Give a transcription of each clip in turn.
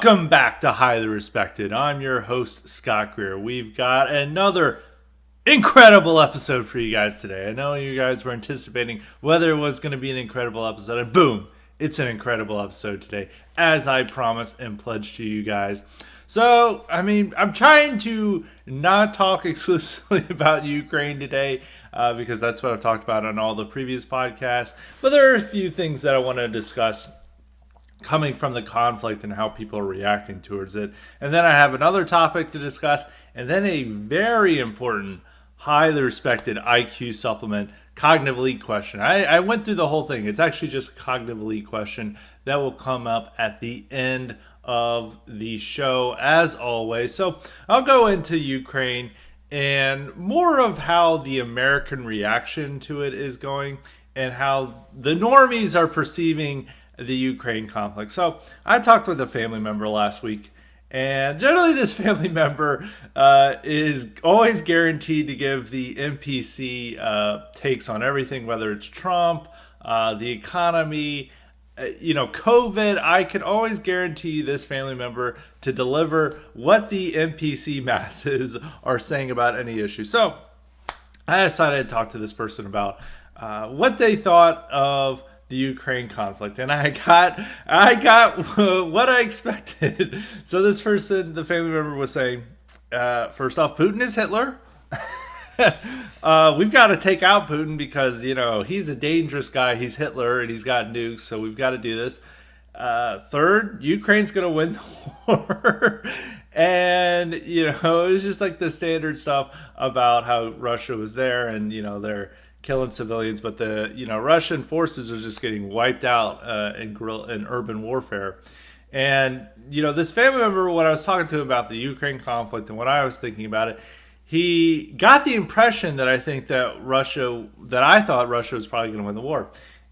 Welcome back to Highly Respected. I'm your host, Scott Greer. We've got another incredible episode for you guys today. I know you guys were anticipating whether it was going to be an incredible episode, and boom, it's an incredible episode today, as I promised and pledged to you guys. So, I'm trying to not talk exclusively about Ukraine today because that's what I've talked about on all the previous podcasts, but there are a few things that I want to discuss coming from the conflict and how people are reacting towards it. And then I have another topic to discuss, and then a very important, highly respected IQ supplement, cognitive elite question. I went through the whole thing. It's actually just a cognitive elite question that will come up at the end of the show, as always. So I'll go into Ukraine and more of how the American reaction to it is going and how the normies are perceiving the Ukraine conflict. So I talked with a family member last week, and generally this family member is always guaranteed to give the NPC takes on everything, whether it's Trump, the economy, COVID. I can always guarantee this family member to deliver what the NPC masses are saying about any issue. So I decided to talk to this person about what they thought of the Ukraine conflict, and I got what I expected. So this person, the family member, was saying, first off, Putin is Hitler. We've got to take out Putin because he's a dangerous guy. He's Hitler and he's got nukes, so we've got to do this. Third, Ukraine's going to win the war. And it was just like the standard stuff about how Russia was there and they're killing civilians, but the Russian forces are just getting wiped out in urban warfare. And this family member, when I was talking to him about the Ukraine conflict and what I was thinking about it, he got the impression that I thought Russia was probably going to win the war.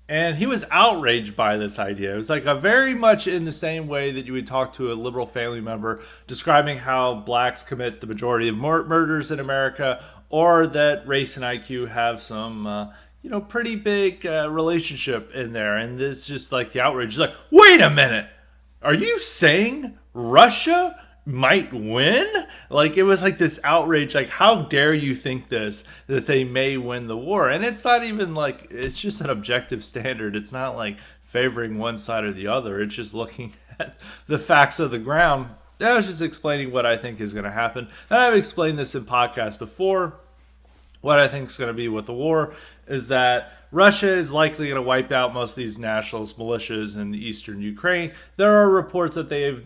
And he was outraged by this idea. It was like a very much in the same way that you would talk to a liberal family member describing how blacks commit the majority of murders in America, or that race and IQ have some, pretty big relationship in there. And it's just like the outrage is like, wait a minute, are you saying Russia might win? Like, it was like this outrage, like, how dare you think this, that they may win the war? And it's not even like, it's just an objective standard. It's not like favoring one side or the other. It's just looking at the facts of the ground. I was just explaining what I think is going to happen. And I've explained this in podcasts before. What I think is going to be with the war is that Russia is likely going to wipe out most of these nationalist militias in the eastern Ukraine. There are reports that they're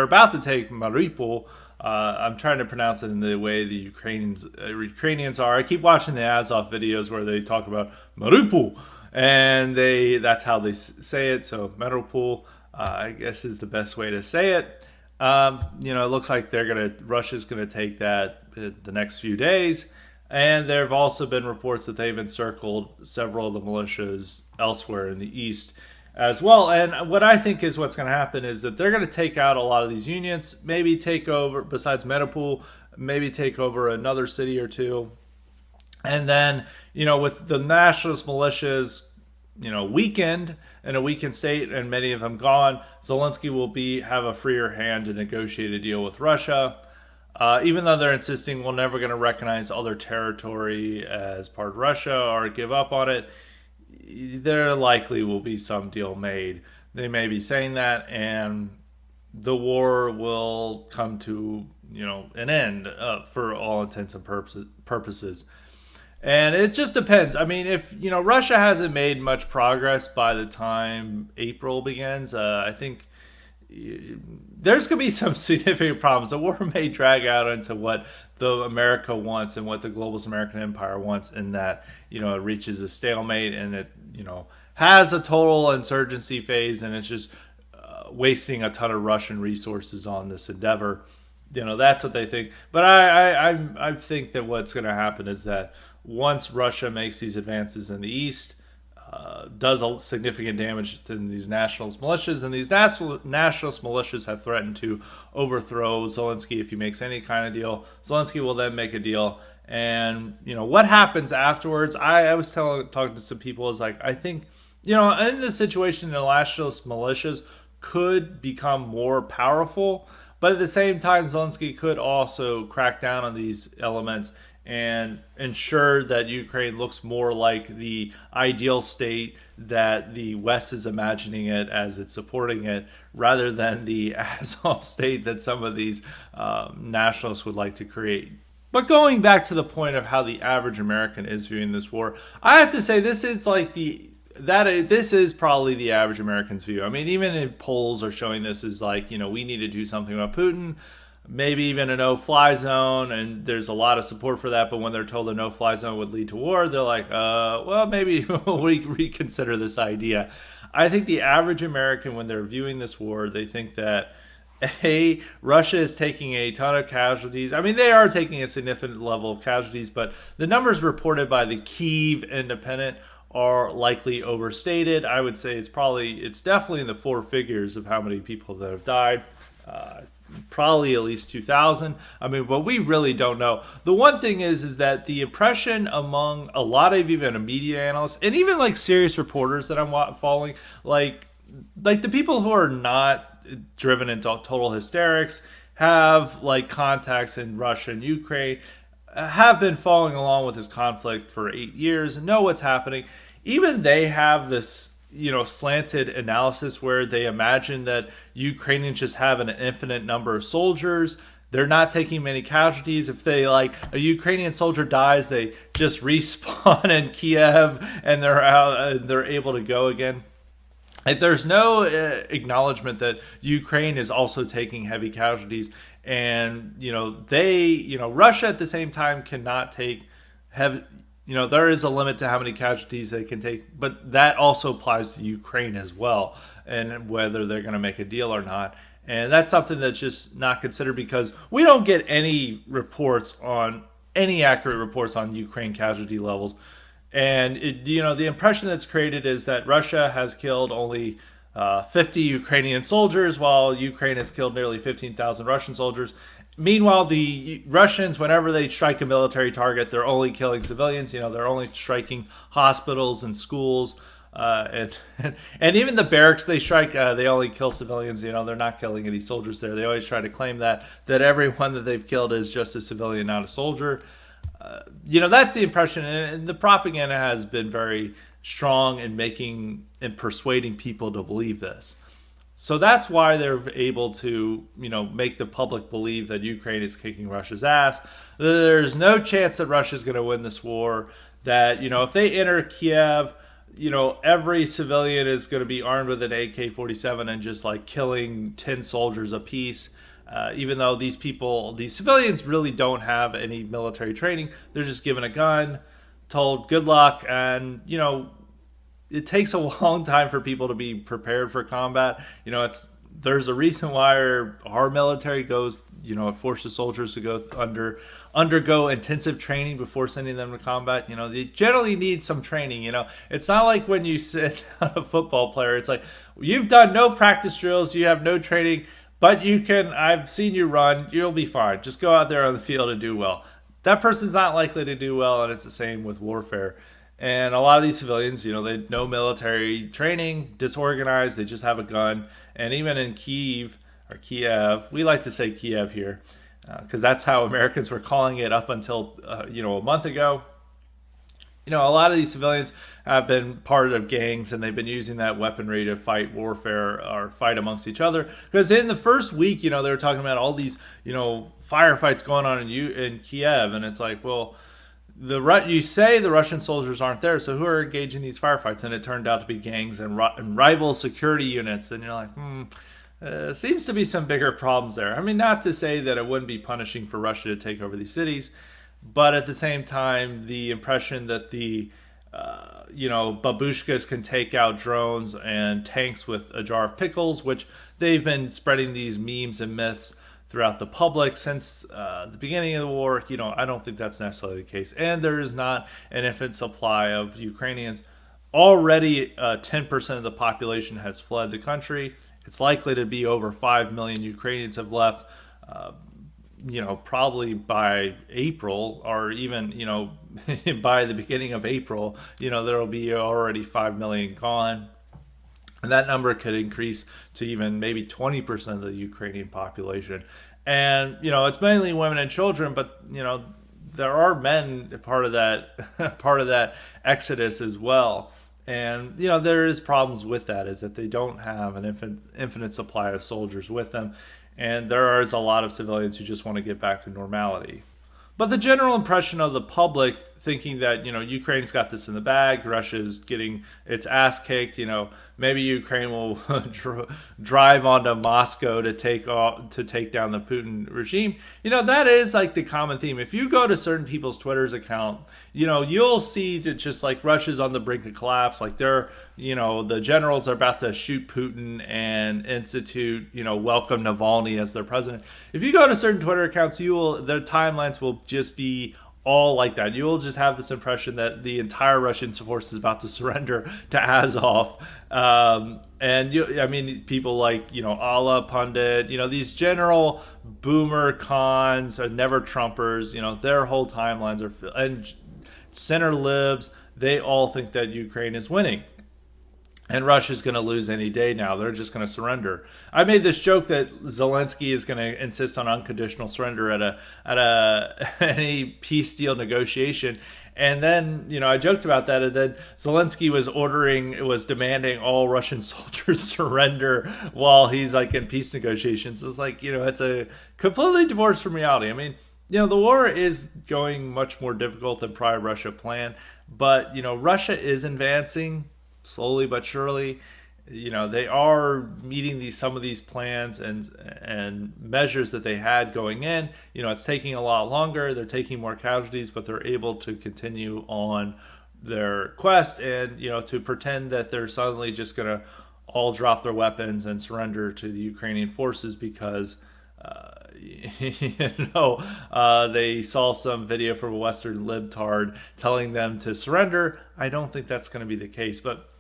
about to take Mariupol. I'm trying to pronounce it in the way the Ukrainians are. I keep watching the Azov videos where they talk about Mariupol, and that's how they say it. So Mariupol, I guess, is the best way to say it. It looks like Russia's gonna take that the next few days, and there have also been reports that they've encircled several of the militias elsewhere in the east as well. And what I think is what's going to happen is that they're going to take out a lot of these unions, maybe take over, besides Mariupol, maybe take over another city or two, and then with the nationalist militias weakened in a weakened state and many of them gone, Zelensky will have a freer hand to negotiate a deal with Russia. Even though they're insisting we're never going to recognize other territory as part of Russia or give up on it, there likely will be some deal made. They may be saying that, and the war will come to an end for all intents and purposes. And it just depends. If Russia hasn't made much progress by the time April begins, I think there's going to be some significant problems. The war may drag out into what the America wants and what the globalist American empire wants, in that it reaches a stalemate and it has a total insurgency phase, and it's just wasting a ton of Russian resources on this endeavor. That's what they think. But I think that what's going to happen is that once Russia makes these advances in the east, does a significant damage to these nationalist militias, and these nationalist militias have threatened to overthrow Zelensky if he makes any kind of deal. Zelensky will then make a deal, and what happens afterwards. I was talking to some people, is like, I think in this situation, the nationalist militias could become more powerful. But at the same time, Zelensky could also crack down on these elements and ensure that Ukraine looks more like the ideal state that the West is imagining it as it's supporting it, rather than the Azov state that some of these nationalists would like to create. But going back to the point of how the average American is viewing this war, I have to say this is like this is probably the average American's view. I mean, even in polls are showing this as like, we need to do something about Putin, maybe even a no-fly zone, and there's a lot of support for that. But when they're told a no-fly zone would lead to war, they're like, well, maybe we reconsider this idea. I think the average American, when they're viewing this war, they think that Russia is taking a ton of casualties. I mean, they are taking a significant level of casualties, but the numbers reported by the Kyiv Independent are likely overstated. I would say it's definitely in the four figures of how many people that have died. Probably at least 2,000. I mean, but we really don't know. The one thing is that the impression among a lot of even media analysts and even like serious reporters that I'm following, like the people who are not driven into total hysterics, have like contacts in Russia and Ukraine, have been following along with this conflict for 8 years and know what's happening. Even they have this, slanted analysis where they imagine that Ukrainians just have an infinite number of soldiers. They're not taking many casualties. If they like a Ukrainian soldier dies, they just respawn in Kiev and they're out. They're able to go again. Like, there's no acknowledgement that Ukraine is also taking heavy casualties, and Russia at the same time cannot take heavy. There is a limit to how many casualties they can take, but that also applies to Ukraine as well, and whether they're going to make a deal or not. And that's something that's just not considered because we don't get any accurate reports on Ukraine casualty levels. And the impression that's created is that Russia has killed only 50 Ukrainian soldiers, while Ukraine has killed nearly 15,000 Russian soldiers. Meanwhile, the Russians, whenever they strike a military target, they're only killing civilians. They're only striking hospitals and schools, and even the barracks they strike, they only kill civilians. They're not killing any soldiers there. They always try to claim that everyone that they've killed is just a civilian, not a soldier. That's the impression, and the propaganda has been very strong in making and persuading people to believe this. So that's why they're able to, make the public believe that Ukraine is kicking Russia's ass. There's no chance that Russia's going to win this war. That, if they enter Kiev, every civilian is going to be armed with an AK-47 and just like killing 10 soldiers apiece. Even though these civilians really don't have any military training, they're just given a gun, told good luck, and it takes a long time for people to be prepared for combat. There's a reason why our military goes, it forces soldiers to go undergo intensive training before sending them to combat. They generally need some training. It's not like when you sit down a football player. It's like you've done no practice drills, you have no training. But I've seen you run, you'll be fine. Just go out there on the field and do well. That person's not likely to do well, and it's the same with warfare. And a lot of these civilians, they no military training, disorganized, they just have a gun. And even in Kiev, we like to say Kiev here, because that's how Americans were calling it up until, a month ago. A lot of these civilians have been part of gangs, and they've been using that weaponry to fight warfare or fight amongst each other. Because in the first week, they were talking about all these, firefights going on in Kiev, and it's like, well, you say the Russian soldiers aren't there, so who are engaging these firefights? And it turned out to be gangs and rival security units, and you're like, seems to be some bigger problems there. I mean, not to say that it wouldn't be punishing for Russia to take over these cities, but at the same time, the impression that the babushkas can take out drones and tanks with a jar of pickles, which they've been spreading these memes and myths throughout the public since the beginning of the war. I don't think that's necessarily the case. And there is not an infinite supply of Ukrainians. Already 10% of the population has fled the country. It's likely to be over 5 million Ukrainians have left. Probably by April, or even, by the beginning of April, there will be already 5 million gone. And that number could increase to even maybe 20% of the Ukrainian population. And, it's mainly women and children, but, there are men part of that part of that exodus as well. And there is problems with that, is that they don't have an infinite supply of soldiers with them, and there is a lot of civilians who just want to get back to normality. But the general impression of the public, thinking that Ukraine's got this in the bag, Russia's getting its ass kicked, maybe Ukraine will drive onto Moscow to take down the Putin regime. That is like the common theme. If you go to certain people's Twitter's account, you'll see that just like Russia's on the brink of collapse, like the generals are about to shoot Putin and institute, welcome Navalny as their president. If you go to certain Twitter accounts, their timelines will just be all like that. You'll just have this impression that the entire Russian force is about to surrender to Azov. People like, Allah Pundit, these general boomer cons, never Trumpers, their whole timelines and center libs, they all think that Ukraine is winning. And Russia's going to lose any day now. They're just going to surrender. I made this joke that Zelensky is going to insist on unconditional surrender at any peace deal negotiation. And then, I joked about that. And then Zelensky was demanding all Russian soldiers surrender while he's like in peace negotiations. It's like, it's a completely divorced from reality. I mean, the war is going much more difficult than probably Russia planned. But, Russia is advancing slowly but surely. They are meeting some of these plans and measures that they had going in. It's taking a lot longer. They're taking more casualties, but they're able to continue on their quest and to pretend that they're suddenly just going to all drop their weapons and surrender to the Ukrainian forces because they saw some video from a Western libtard telling them to surrender. I don't think that's going to be the case, but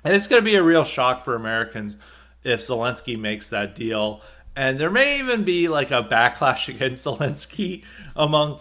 it's going to be a real shock for Americans if Zelensky makes that deal. And there may even be like a backlash against Zelensky among,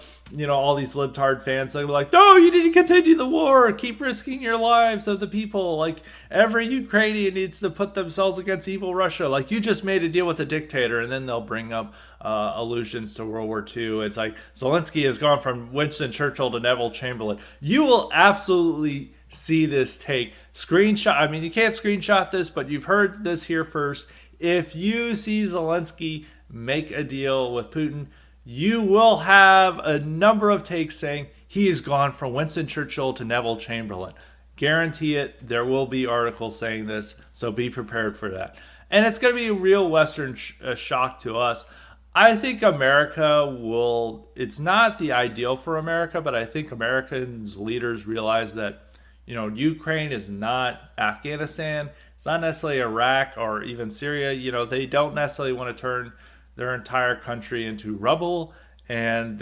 all these libtard fans. They'll be like, no, you need to continue the war. Keep risking your lives of the people. Like, every Ukrainian needs to put themselves against evil Russia. Like, you just made a deal with a dictator. And then they'll bring up allusions to World War II. It's like Zelensky has gone from Winston Churchill to Neville Chamberlain. You will absolutely see this take screenshot. I mean, you can't screenshot this, but you've heard this here first. If you see Zelensky make a deal with Putin, you will have a number of takes saying he has gone from Winston Churchill to Neville Chamberlain. Guarantee it. There will be articles saying this, so be prepared for that. And it's going to be a real Western shock to us. I think it's not the ideal for America, but I think Americans leaders realize that Ukraine is not Afghanistan. It's not necessarily Iraq or even Syria. They don't necessarily want to turn their entire country into rubble, and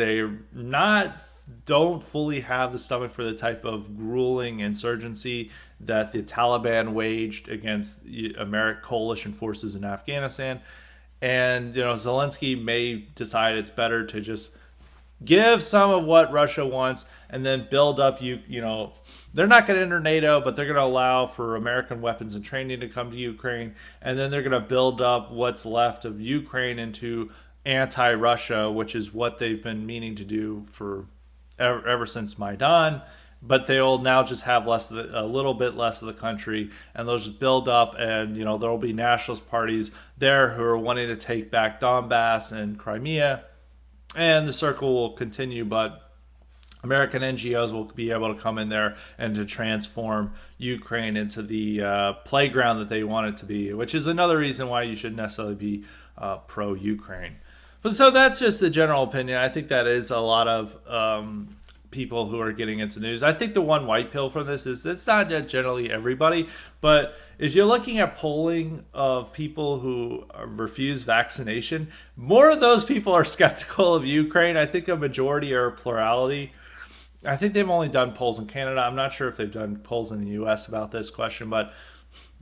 don't fully have the stomach for the type of grueling insurgency that the Taliban waged against American coalition forces in Afghanistan. And Zelensky may decide it's better to just give some of what Russia wants and then build up, they're not going to enter NATO, but they're going to allow for American weapons and training to come to Ukraine. And then they're going to build up what's left of Ukraine into anti-Russia, which is what they've been meaning to do for ever since Maidan. But they'll now just have a little bit less of the country, and they'll just build up, and there will be nationalist parties there who are wanting to take back Donbass and Crimea. And the circle will continue, but American NGOs will be able to come in there and to transform Ukraine into the playground that they want it to be, which is another reason why you should necessarily be pro-Ukraine. But so that's just the general opinion. I think that is a lot of people who are getting into news. I think the one white pill from this is it's not generally everybody, but if you're looking at polling of people who refuse vaccination, more of those people are skeptical of Ukraine. I think a majority or a plurality. I think they've only done polls in Canada. I'm not sure if they've done polls in the U.S. about this question, but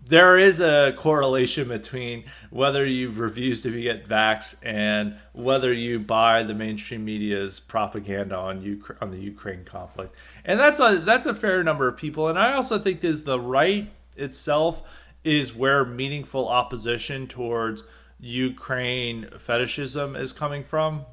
there is a correlation between whether you've refused to get vaxxed and whether you buy the mainstream media's propaganda on the Ukraine conflict. And that's a fair number of people. And I also think there's the right itself is where meaningful opposition towards Ukraine fetishism is coming from.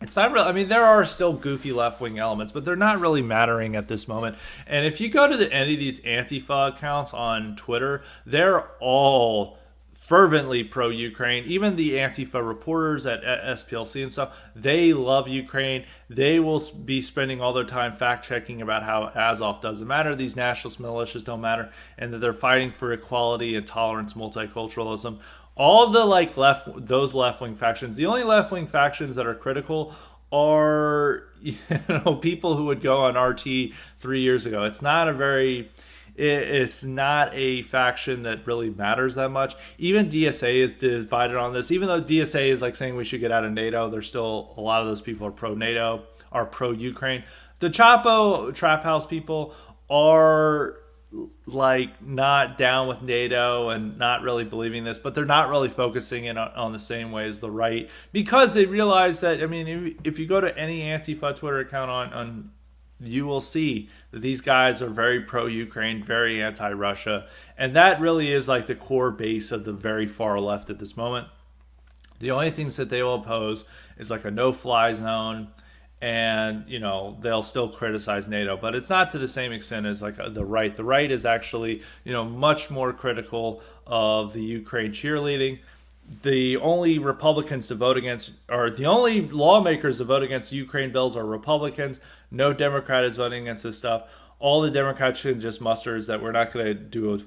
It's not really. I mean, there are still goofy left wing elements, but they're not really mattering at this moment. And if you go to any of these Antifa accounts on Twitter, they're all fervently pro Ukraine. Even the Antifa reporters at SPLC and stuff, they love Ukraine. They will be spending all their time fact checking about how Azov doesn't matter, these nationalist militias don't matter, and that they're fighting for equality and tolerance, multiculturalism. All the those left wing factions. The only left wing factions that are critical are people who would go on RT 3 years ago. It's not a faction that really matters that much. Even DSA is divided on this. Even though DSA is like saying we should get out of NATO, there's still a lot of those people are pro NATO, are pro Ukraine. The Chapo Trap House people are like not down with NATO and not really believing this, but they're not really focusing in on the same way as the right, because they realize that, I mean, if you go to any Antifa Twitter account on you will see that these guys are very pro-Ukraine, very anti-Russia, and that really is like the core base of the very far left at this moment. The only things that they will oppose is like a no-fly zone, and they'll still criticize NATO, but it's not to the same extent as like the right. The right is actually much more critical of the Ukraine cheerleading. The only Republicans to vote against, or the only lawmakers to vote against Ukraine bills are Republicans. No Democrat is voting against this stuff. All the Democrats can just muster is that we're not going to do a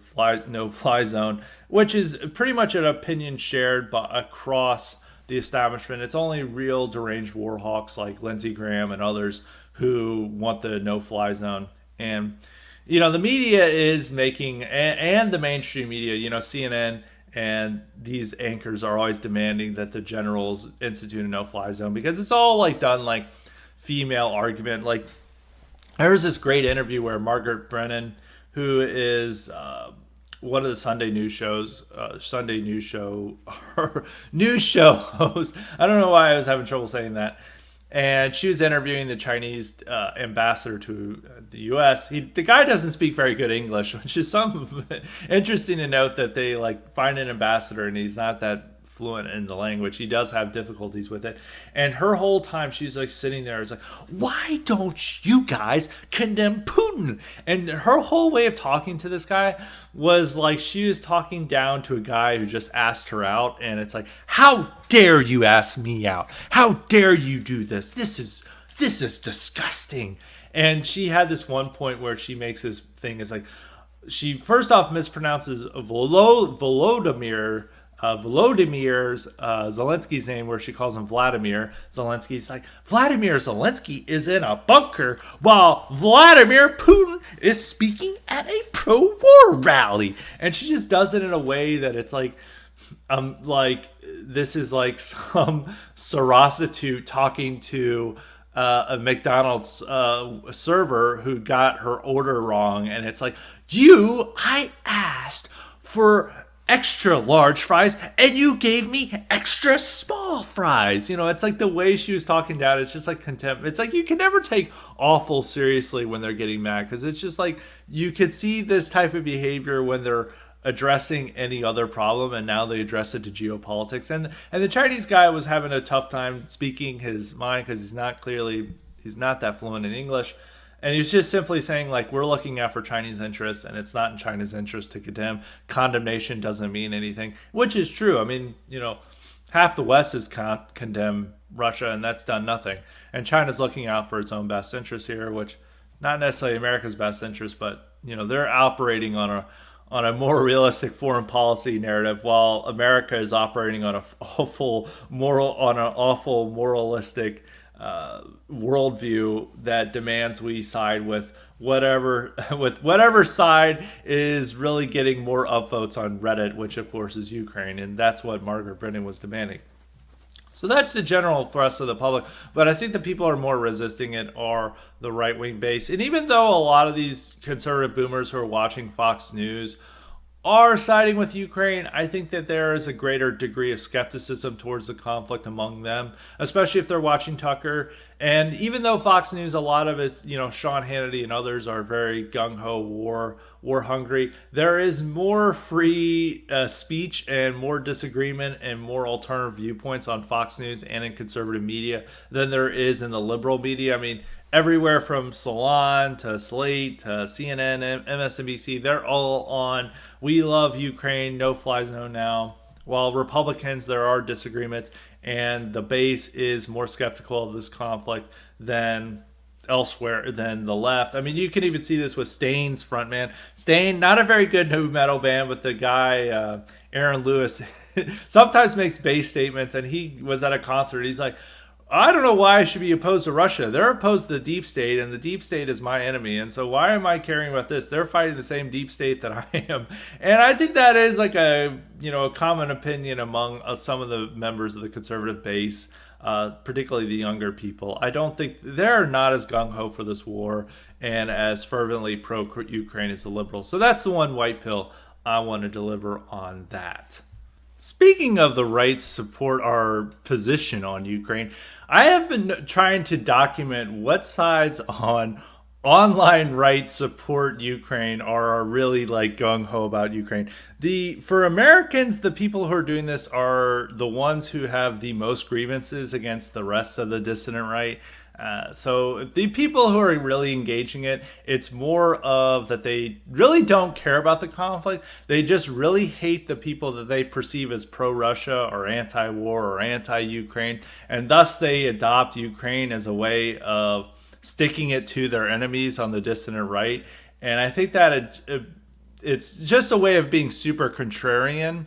no-fly zone, which is pretty much an opinion shared across the establishment. It's only real deranged war hawks like Lindsey Graham and others who want the no-fly zone. And the media is making, and the mainstream media, CNN and these anchors are always demanding that the generals institute a no-fly zone, because it's all like done like female argument. Like there was this great interview where Margaret Brennan, who is one of the Sunday news shows, news show host. I don't know why I was having trouble saying that. And she was interviewing the Chinese ambassador to the U.S. The guy doesn't speak very good English, which is interesting to note that they find an ambassador and he's not that fluent in the language. He does have difficulties with it. And her whole time she's sitting there, it's like, why don't you guys condemn Putin? And her whole way of talking to this guy was like she was talking down to a guy who just asked her out, and it's like, how dare you ask me out? How dare you do this? This is disgusting. And she had this one point where she makes this thing, it's like she first off mispronounces Volodymyr Zelensky's name, where she calls him Vladimir Zelensky. It's like, Vladimir Zelensky is in a bunker while Vladimir Putin is speaking at a pro-war rally. And she just does it in a way that it's like this is like some prostitute talking to a McDonald's server who got her order wrong. And it's like, I asked for extra large fries and you gave me extra small fries. It's like the way she was talking down, it's just like contempt. It's like you can never take awful seriously when they're getting mad, because it's just like you could see this type of behavior when they're addressing any other problem, and now they address it to geopolitics. And the Chinese guy was having a tough time speaking his mind because he's not that fluent in English. And he's just simply saying, we're looking out for Chinese interests, and it's not in China's interest to condemn. Condemnation doesn't mean anything, which is true. I mean, half the West has condemned Russia, and that's done nothing. And China's looking out for its own best interest here, which not necessarily America's best interest, but, they're operating on a more realistic foreign policy narrative, while America is operating on an awful moralistic worldview that demands we side with whatever side is really getting more upvotes on Reddit, which of course is Ukraine, and that's what Margaret Brennan was demanding. So that's the general thrust of the public, but I think the people who are more resisting it are the right-wing base. And even though a lot of these conservative boomers who are watching Fox News are siding with Ukraine, I think that there is a greater degree of skepticism towards the conflict among them, especially if they're watching Tucker. And even though Fox News, a lot of it's, Sean Hannity and others are very gung ho war hungry, there is more free speech and more disagreement and more alternative viewpoints on Fox News and in conservative media than there is in the liberal media. I mean, everywhere from Salon to Slate to CNN and MSNBC, they're all on "We love Ukraine, no fly zone now." While Republicans, there are disagreements, and the base is more skeptical of this conflict than elsewhere than the left. I mean, you can even see this with Stain's frontman. Stain, not a very good nu metal band, but the guy Aaron Lewis sometimes makes base statements, and he was at a concert. He's like, I don't know why I should be opposed to Russia. They're opposed to the deep state, and the deep state is my enemy. And so why am I caring about this? They're fighting the same deep state that I am. And I think that is like a common opinion among some of the members of the conservative base, particularly the younger people. I don't think they're not as gung-ho for this war and as fervently pro-Ukraine as the liberals. So that's the one white pill I want to deliver on that. Speaking of the rights support our position on Ukraine, I have been trying to document what sides on online rights support Ukraine are really like gung-ho about Ukraine. For Americans, the people who are doing this are the ones who have the most grievances against the rest of the dissident right. So the people who are really engaging it, it's more of that they really don't care about the conflict. They just really hate the people that they perceive as pro-Russia or anti-war or anti-Ukraine. And thus they adopt Ukraine as a way of sticking it to their enemies on the dissident right. And I think that it's just a way of being super contrarian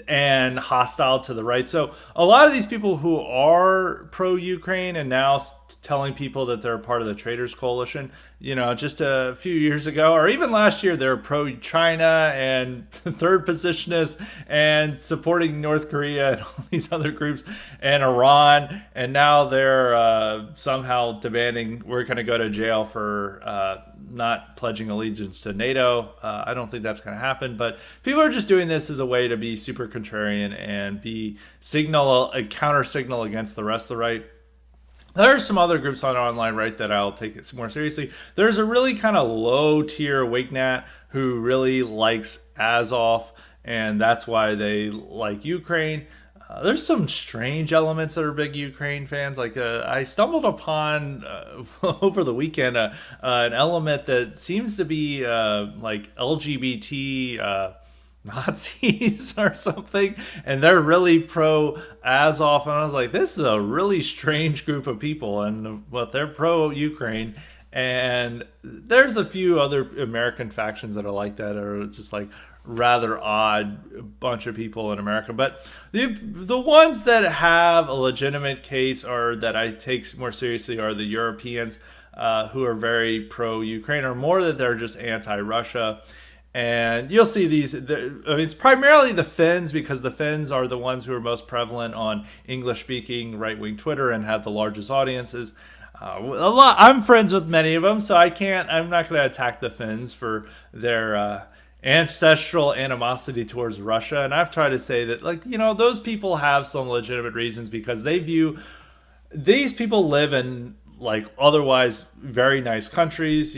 and hostile to the right. So a lot of these people who are pro-Ukraine and now telling people that they're part of the Traitors Coalition, just a few years ago or even last year, they're pro-China and third positionists and supporting North Korea and all these other groups and Iran. And now they're somehow demanding we're going to go to jail for not pledging allegiance to NATO. I don't think that's going to happen, but people are just doing this as a way to be super contrarian and be a counter signal against the rest of the right. There are some other groups on online right that I'll take it more seriously. There's a really kind of low tier Wignat who really likes Azov, and that's why they like Ukraine. There's some strange elements that are big Ukraine fans. Like I stumbled upon over the weekend an element that seems to be like LGBT Nazis or something, and they're really pro Azov. And I was like, this is a really strange group of people, but they're pro Ukraine. And there's a few other American factions that are like that, are just like rather odd bunch of people in America. But the ones that have a legitimate case or that I take more seriously are the Europeans who are very pro-Ukraine, or more that they're just anti-Russia. And you'll see these, it's primarily the Finns, because the Finns are the ones who are most prevalent on English-speaking right-wing Twitter and have the largest audiences. I'm friends with many of them, so I'm not going to attack the Finns for their ancestral animosity towards Russia. And I've tried to say that, those people have some legitimate reasons, because these people live in otherwise very nice countries.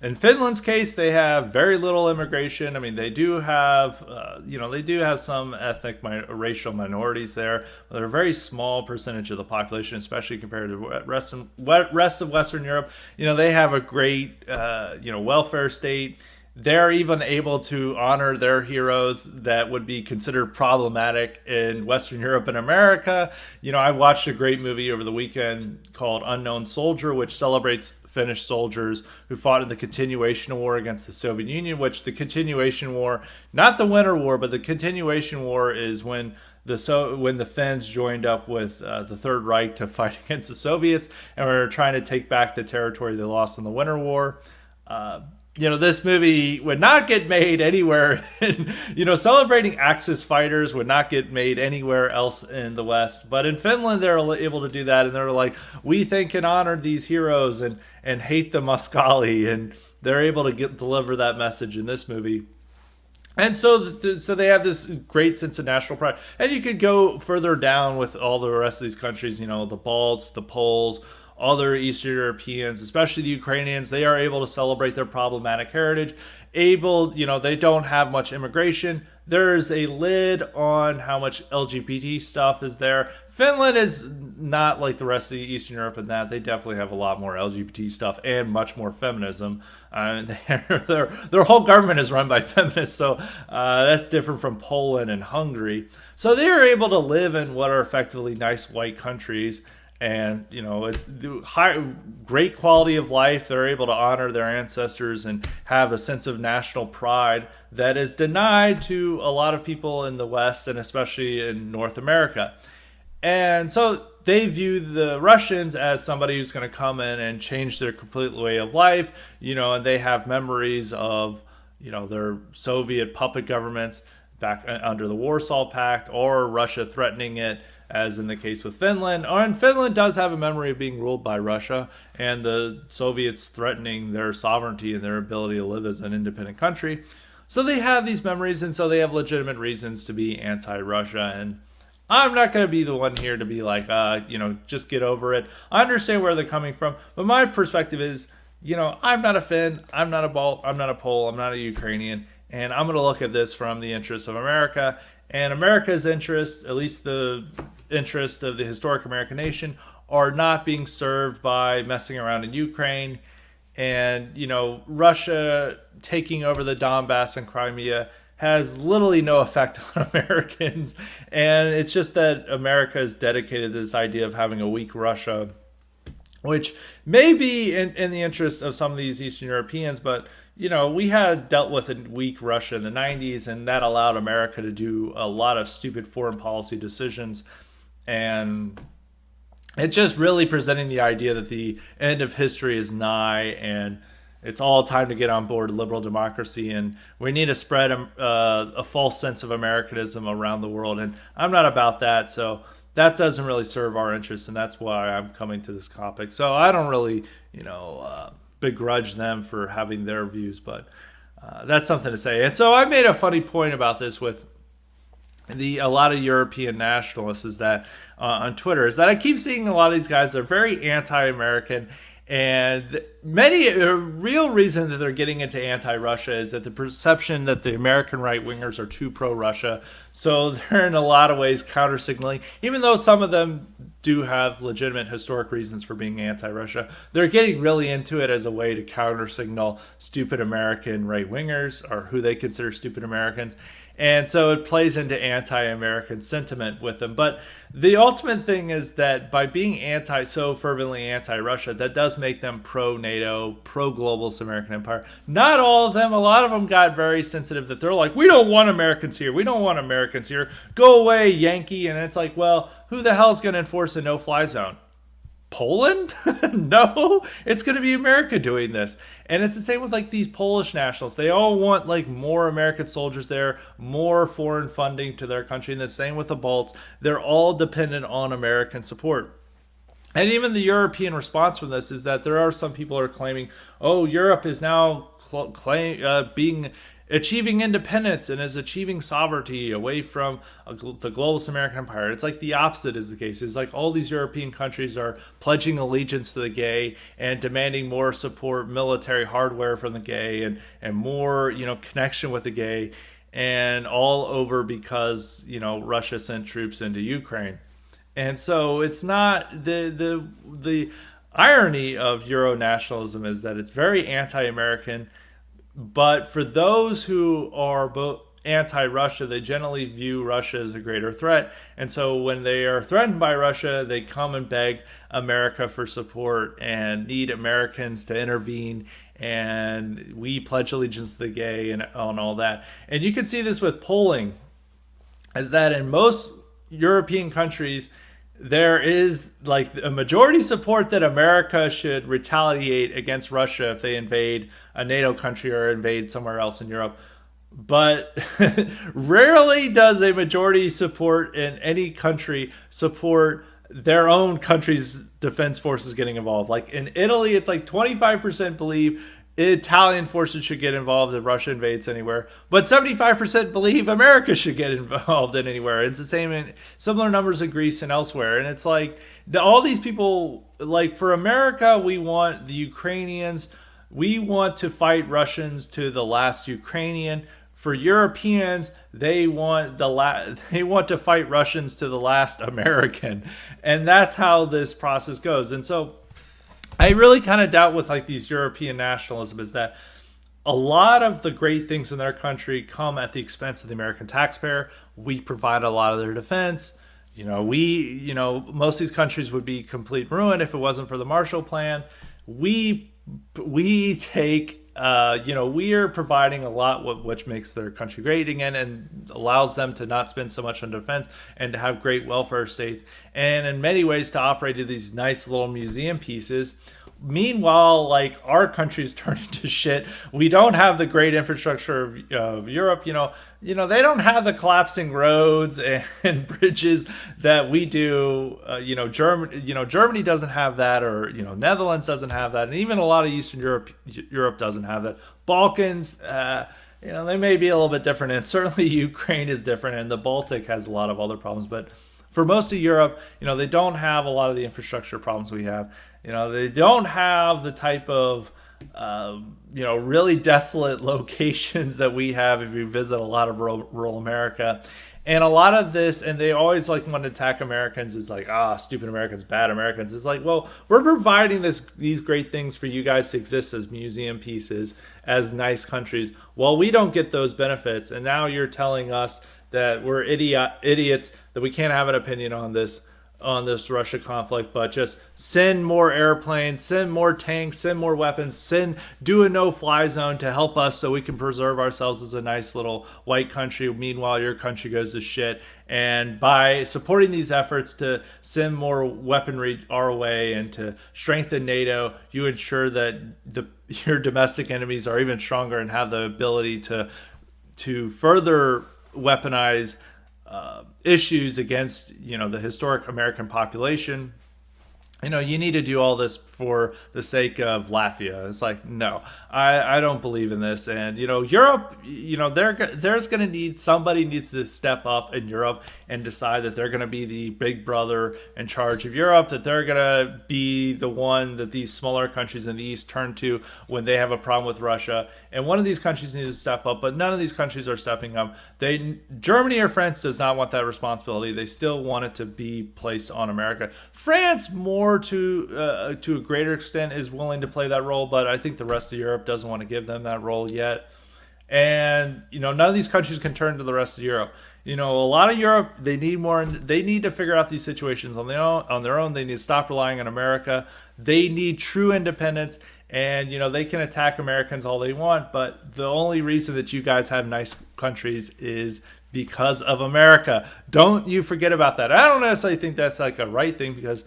In Finland's case, they have very little immigration. I mean, they do have, some ethnic, racial minorities there. But they're a very small percentage of the population, especially compared to the rest of Western Europe. They have a great, welfare state. They're even able to honor their heroes that would be considered problematic in Western Europe and America. I watched a great movie over the weekend called Unknown Soldier, which celebrates Finnish soldiers who fought in the Continuation War against the Soviet Union, which the Continuation War, not the Winter War, but the Continuation War is when the Finns joined up with the Third Reich to fight against the Soviets and were trying to take back the territory they lost in the Winter War. This movie would not get made anywhere. Celebrating Axis fighters would not get made anywhere else in the West. But in Finland, they're able to do that. And they're like, we thank and honor these heroes and hate the Muscali. And they're able to deliver that message in this movie. And so they have this great sense of national pride. And you could go further down with all the rest of these countries, the Balts, the Poles, other Eastern Europeans, especially the Ukrainians. They are able to celebrate their problematic heritage. They don't have much immigration. There's a lid on how much LGBT stuff is there. Finland is not like the rest of Eastern Europe in that they definitely have a lot more LGBT stuff and much more feminism. Their whole government is run by feminists, so that's different from Poland and Hungary. So they are able to live in what are effectively nice white countries, and it's great quality of life. They're able to honor their ancestors and have a sense of national pride that is denied to a lot of people in the West and especially in North America. And so they view the Russians as somebody who's going to come in and change their complete way of life, and they have memories of, their Soviet puppet governments back under the Warsaw Pact, or Russia threatening it, as in the case with Finland. And Finland does have a memory of being ruled by Russia and the Soviets threatening their sovereignty and their ability to live as an independent country. So they have these memories, and so they have legitimate reasons to be anti-Russia. And I'm not going to be the one here to be like, just get over it. I understand where they're coming from, but my perspective is, I'm not a Finn, I'm not a Balt, I'm not a Pole, I'm not a Ukrainian, and I'm going to look at this from the interests of America. And America's interests, at least the interest of the historic American nation, are not being served by messing around in Ukraine. And, Russia taking over the Donbass and Crimea has literally no effect on Americans. And it's just that America is dedicated to this idea of having a weak Russia, which may be in the interest of some of these Eastern Europeans, but we had dealt with a weak Russia in the 90s, and that allowed America to do a lot of stupid foreign policy decisions. And it's just really presenting the idea that the end of history is nigh, and it's all time to get on board liberal democracy, and we need to spread a false sense of Americanism around the world. And I'm not about that, so that doesn't really serve our interests, and that's why I'm coming to this topic. So I don't really, begrudge them for having their views, but that's something to say. And so I made a funny point about this with a lot of European nationalists, is that on Twitter, is that I keep seeing a lot of these guys that are very anti-American, and a real reason that they're getting into anti-Russia is that the perception that the American right-wingers are too pro-Russia. So they're in a lot of ways counter-signaling, even though some of them do have legitimate historic reasons for being anti-Russia. They're getting really into it as a way to counter-signal stupid American right-wingers, or who they consider stupid Americans. And so it plays into anti-American sentiment with them. But the ultimate thing is that by being so fervently anti-Russia, that does make them pro-NATO, pro-globalist American empire. Not all of them. A lot of them got very sensitive that they're like, we don't want Americans here. We don't want Americans here. Go away, Yankee. And it's like, well, who the hell is going to enforce a no-fly zone? Poland? No, it's going to be America doing this. And it's the same with like these Polish nationals. They all want like more American soldiers there, more foreign funding to their country. And the same with the Balts. They're all dependent on American support. And even the European response from this is that there are some people who are claiming, oh, Europe is now achieving independence and is achieving sovereignty away from the globalist American empire. It's like the opposite is the case. It's like all these European countries are pledging allegiance to the gay and demanding more support, military hardware from the gay, and more, connection with the gay, and all over because, Russia sent troops into Ukraine. And so it's not the irony of Euro nationalism is that it's very anti-American. But for those who are both anti-Russia, they generally view Russia as a greater threat. And so when they are threatened by Russia, they come and beg America for support and need Americans to intervene. And we pledge allegiance to the gay and on all that. And you can see this with polling, is that in most European countries, there is like a majority support that America should retaliate against Russia if they invade a NATO country or invade somewhere else in Europe. But rarely does a majority support in any country support their own country's defense forces getting involved. Like in Italy, it's like 25% believe Italian forces should get involved if Russia invades anywhere, but 75% believe America should get involved in anywhere. It's the same in similar numbers in Greece and elsewhere. And it's like all these people, like for America, we want the Ukrainians, we want to fight Russians to the last Ukrainian. For Europeans, they want to fight Russians to the last American, and that's how this process goes. And so I really kind of doubt with like these European nationalism is that a lot of the great things in their country come at the expense of the American taxpayer. We provide a lot of their defense. Most of these countries would be complete ruin if it wasn't for the Marshall Plan. We take we are providing a lot which makes their country great again and allows them to not spend so much on defense and to have great welfare states and in many ways to operate these nice little museum pieces. Meanwhile, like our country's turned to shit. We don't have the great infrastructure of Europe. They don't have the collapsing roads and bridges that we do. Germany doesn't have that, or Netherlands doesn't have that, and even a lot of Eastern Europe doesn't have that. Balkans, they may be a little bit different, and certainly Ukraine is different, and the Baltic has a lot of other problems, but for most of Europe, they don't have a lot of the infrastructure problems we have. They don't have the type of, really desolate locations that we have if you visit a lot of rural America. And a lot of this, and they always like want to attack Americans is like, stupid Americans, bad Americans. It's like, well, we're providing these great things for you guys to exist as museum pieces, as nice countries. Well, we don't get those benefits. And now you're telling us that we're idiots, that we can't have an opinion on this Russia conflict, but just send more airplanes, send more tanks, send more weapons, do a no-fly zone to help us so we can preserve ourselves as a nice little white country. Meanwhile, your country goes to shit. And by supporting these efforts to send more weaponry our way and to strengthen NATO, you ensure that your domestic enemies are even stronger and have the ability to further weaponize issues against the historic American population. You need to do all this for the sake of Latvia. It's like, no, I don't believe in this. And Europe, there's going to somebody needs to step up in Europe and decide that they're going to be the big brother in charge of Europe, that they're going to be the one that these smaller countries in the East turn to when they have a problem with Russia. And one of these countries needs to step up, but none of these countries are stepping up. Germany or France does not want that responsibility. They still want it to be placed on America. France more to a greater extent is willing to play that role, but I think the rest of Europe doesn't want to give them that role yet. And none of these countries can turn to the rest of Europe. A lot of Europe, they need to figure out these situations on their own. They need to stop relying on America. They need true independence. And they can attack Americans all they want, but the only reason that you guys have nice countries is because of America. Don't you forget about that. I don't necessarily think that's like a right thing, because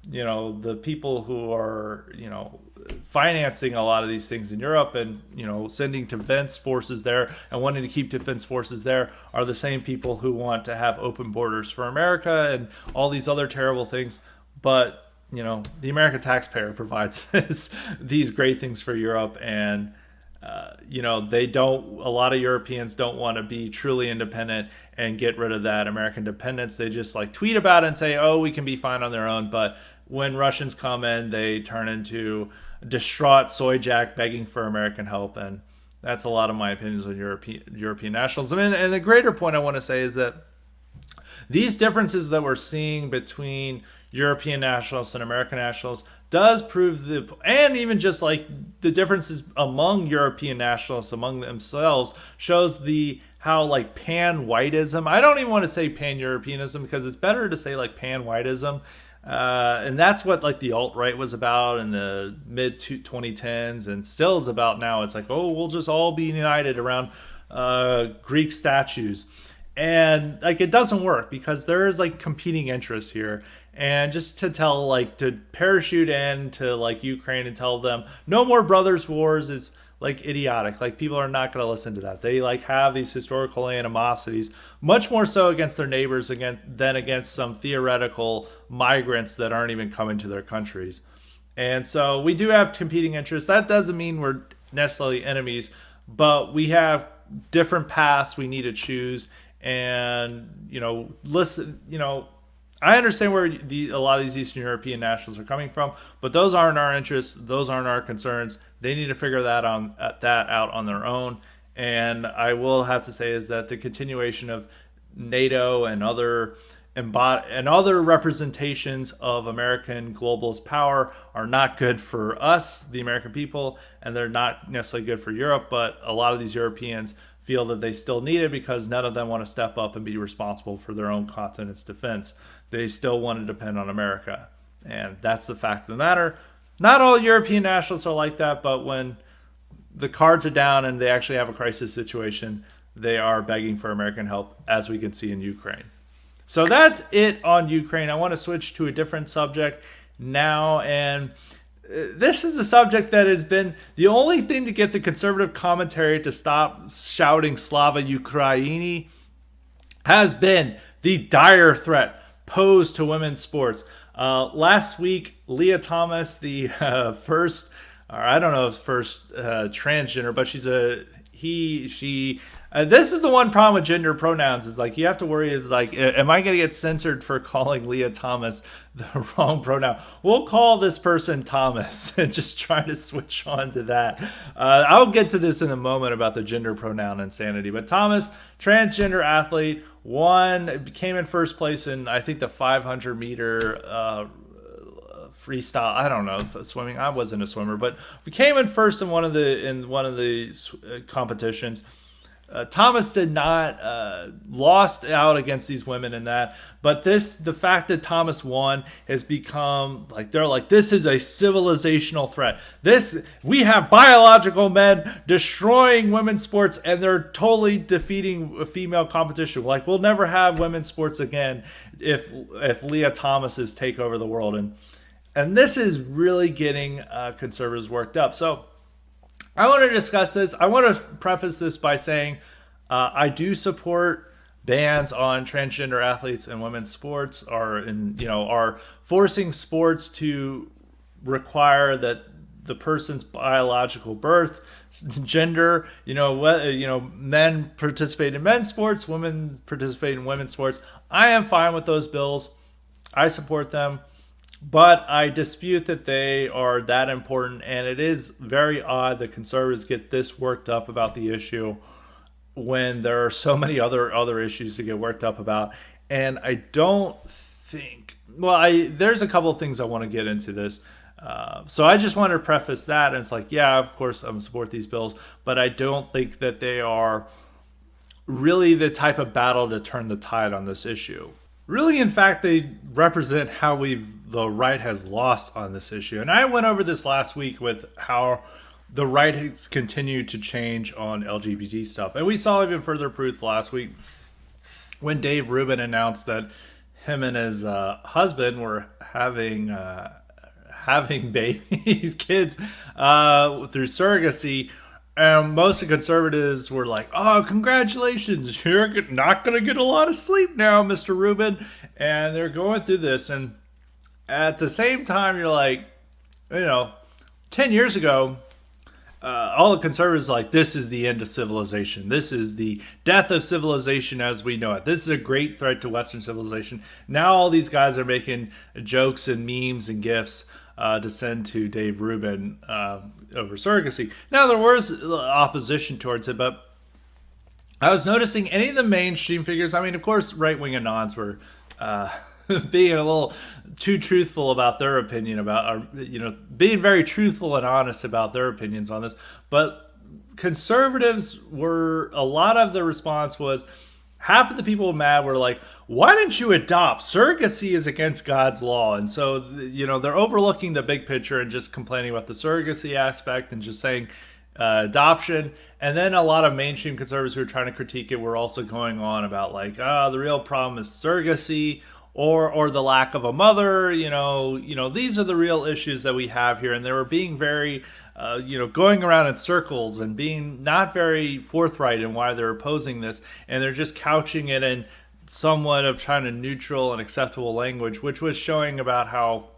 the people who are financing a lot of these things in Europe and sending defense forces there and wanting to keep defense forces there are the same people who want to have open borders for America and all these other terrible things. But the American taxpayer provides these great things for Europe, and a lot of Europeans don't want to be truly independent and get rid of that American dependence. They just like tweet about it and say, oh, we can be fine on their own. But when Russians come in, they turn into distraught soy jack begging for American help. And that's a lot of my opinions on European nationalism. And the greater point I want to say is that these differences that we're seeing between European nationalists and American nationalists does prove and even just like the differences among European nationalists among themselves shows how like pan-whiteism, I don't even want to say pan-Europeanism because it's better to say like pan-whiteism. And that's what like the alt-right was about in the mid 2010s and still is about now. It's like, oh, we'll just all be united around Greek statues. And like it doesn't work because there is like competing interests here. And just to parachute into like Ukraine and tell them no more brothers wars is like idiotic. Like people are not going to listen to that. They like have these historical animosities, much more so against their neighbors than against some theoretical migrants that aren't even coming to their countries. And so we do have competing interests. That doesn't mean we're necessarily enemies, but we have different paths we need to choose. And listen, I understand where a lot of these Eastern European nationals are coming from, but those aren't our interests. Those aren't our concerns. They need to figure that out on their own. And I will have to say is that the continuation of NATO and other representations of American globalist power are not good for us, the American people, and they're not necessarily good for Europe. But a lot of these Europeans feel that they still need it because none of them want to step up and be responsible for their own continent's defense. They still want to depend on America. And that's the fact of the matter. Not all European nationalists are like that, but when the cards are down and they actually have a crisis situation, they are begging for American help, as we can see in Ukraine. So that's it on Ukraine. I want to switch to a different subject now, and this is a subject that has been the only thing to get the conservative commentary to stop shouting Slava Ukraini has been the dire threat posed to women's sports. Last week, Leah Thomas, the first, or I don't know if first transgender, but she. This is the one problem with gender pronouns is like you have to worry is like, am I going to get censored for calling Leah Thomas the wrong pronoun? We'll call this person Thomas and just try to switch on to that. I'll get to this in a moment about the gender pronoun insanity. But Thomas, transgender athlete, came in first place in I think the 500 meter freestyle. I don't know if swimming. I wasn't a swimmer, but we came in first in one of the competitions. Thomas did not lost out against these women in that, but the fact that Thomas won has become like they're like this is a civilizational threat. We have biological men destroying women's sports, and they're totally defeating a female competition. Like we'll never have women's sports again if Leah Thomas's take over the world, and this is really getting conservatives worked up. So I want to discuss this. I want to preface this by saying I do support bans on transgender athletes in women's sports, are forcing sports to require that the person's biological birth, gender, men participate in men's sports, women participate in women's sports. I am fine with those bills. I support them. But I dispute that they are that important, and it is very odd that conservatives get this worked up about the issue when there are so many other issues to get worked up about. And I don't think, there's a couple of things I want to get into this. So I just want to preface that, and it's like, yeah, of course I'm support these bills, but I don't think that they are really the type of battle to turn the tide on this issue. Really, in fact, they represent how the right has lost on this issue. And I went over this last week with how the right has continued to change on LGBT stuff. And we saw even further proof last week when Dave Rubin announced that him and his husband were having babies, kids, through surrogacy. And most of the conservatives were like, oh, congratulations, you're not going to get a lot of sleep now, Mr. Rubin. And they're going through this. And at the same time, you're like, 10 years ago, all the conservatives are like, this is the end of civilization. This is the death of civilization as we know it. This is a great threat to Western civilization. Now all these guys are making jokes and memes and GIFs to send to Dave Rubin over surrogacy. Now, there was opposition towards it, but I was noticing any of the mainstream figures, I mean, of course, right-wing anons were being a little too truthful about their opinion about, being very truthful and honest about their opinions on this. But conservatives a lot of the response was, half of the people mad were like, why didn't you adopt? Surrogacy is against God's law. And so, they're overlooking the big picture and just complaining about the surrogacy aspect and just saying adoption. And then a lot of mainstream conservatives who are trying to critique it were also going on about like, the real problem is surrogacy or the lack of a mother. These are the real issues that we have here. And they were being very going around in circles and being not very forthright in why they're opposing this. And they're just couching it in somewhat of trying to neutral and acceptable language, which was showing about how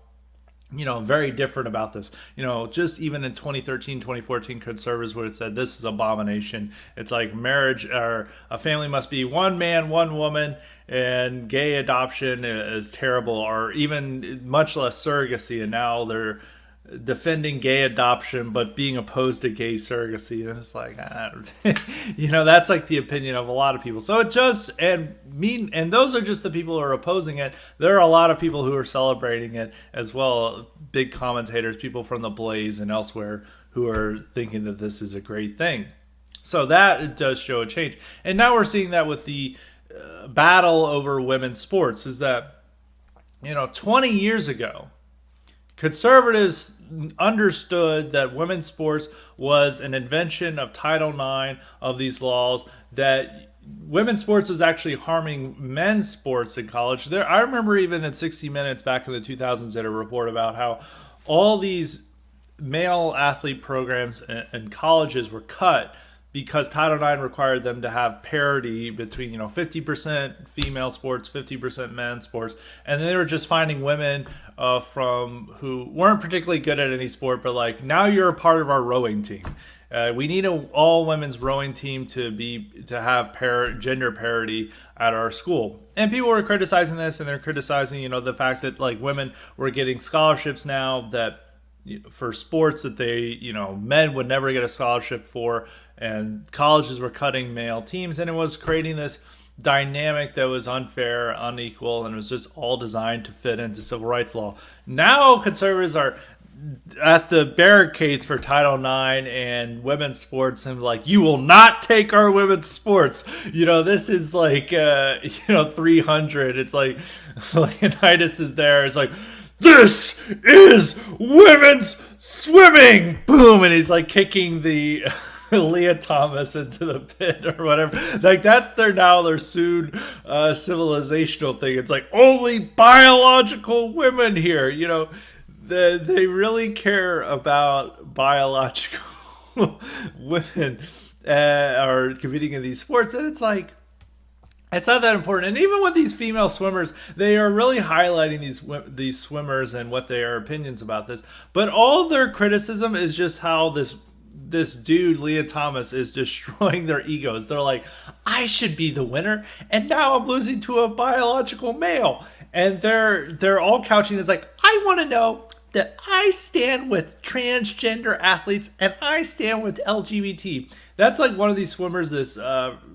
very different about this. Just even in 2013, 2014, conservatives would have said this is abomination. It's like marriage or a family must be one man, one woman, and gay adoption is terrible, or even much less surrogacy. And now they're defending gay adoption but being opposed to gay surrogacy, and it's like that's like the opinion of a lot of people. So it just and those are just the people who are opposing it. There are a lot of people who are celebrating it as well, big commentators, people from the Blaze and elsewhere, who are thinking that this is a great thing. So that it does show a change, and now we're seeing that with the battle over women's sports. Is that 20 years ago, conservatives understood that women's sports was an invention of Title IX of these laws, that women's sports was actually harming men's sports in college. I remember even in 60 Minutes back in the 2000s did a report about how all these male athlete programs in colleges were cut because Title IX required them to have parity between 50% female sports, 50% men's sports, and they were just finding women from who weren't particularly good at any sport, but like, now you're a part of our rowing team. We need an all women's rowing team to have gender parity at our school. And people were criticizing this, and they're criticizing the fact that like women were getting scholarships now that for sports that men would never get a scholarship for, and colleges were cutting male teams, and it was creating this dynamic that was unfair, unequal, and it was just all designed to fit into civil rights law. Now conservatives are at the barricades for Title IX and women's sports, and like, you will not take our women's sports. This is like 300. It's like Leonidas is there. It's like, this is women's swimming, boom, and he's like kicking the Leah Thomas into the pit or whatever. Like, that's their soon civilizational thing. It's like, only biological women here. They really care about biological women are competing in these sports, and it's like, it's not that important. And even with these female swimmers, they are really highlighting these swimmers and what their opinions about this. But all their criticism is just how this dude, Leah Thomas, is destroying their egos. They're like, I should be the winner, and now I'm losing to a biological male. And they're all couching this like, I want to know that I stand with transgender athletes and I stand with LGBT. That's like one of these swimmers, this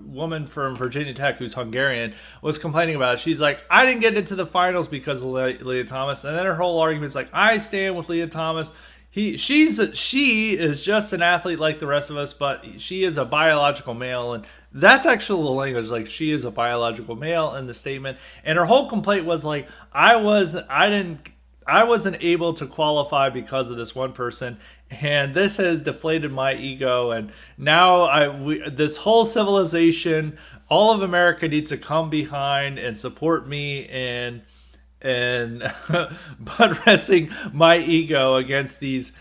woman from Virginia Tech who's Hungarian, was complaining about it. She's like, I didn't get into the finals because of Leah Thomas. And then her whole argument is like, I stand with Leah Thomas. She is just an athlete like the rest of us, but she is a biological male. And that's actually the language, like, she is a biological male in the statement. And her whole complaint was like, I wasn't able to qualify because of this one person, and this has deflated my ego, and now this whole civilization, all of America, needs to come behind and support me and butt resting my ego against these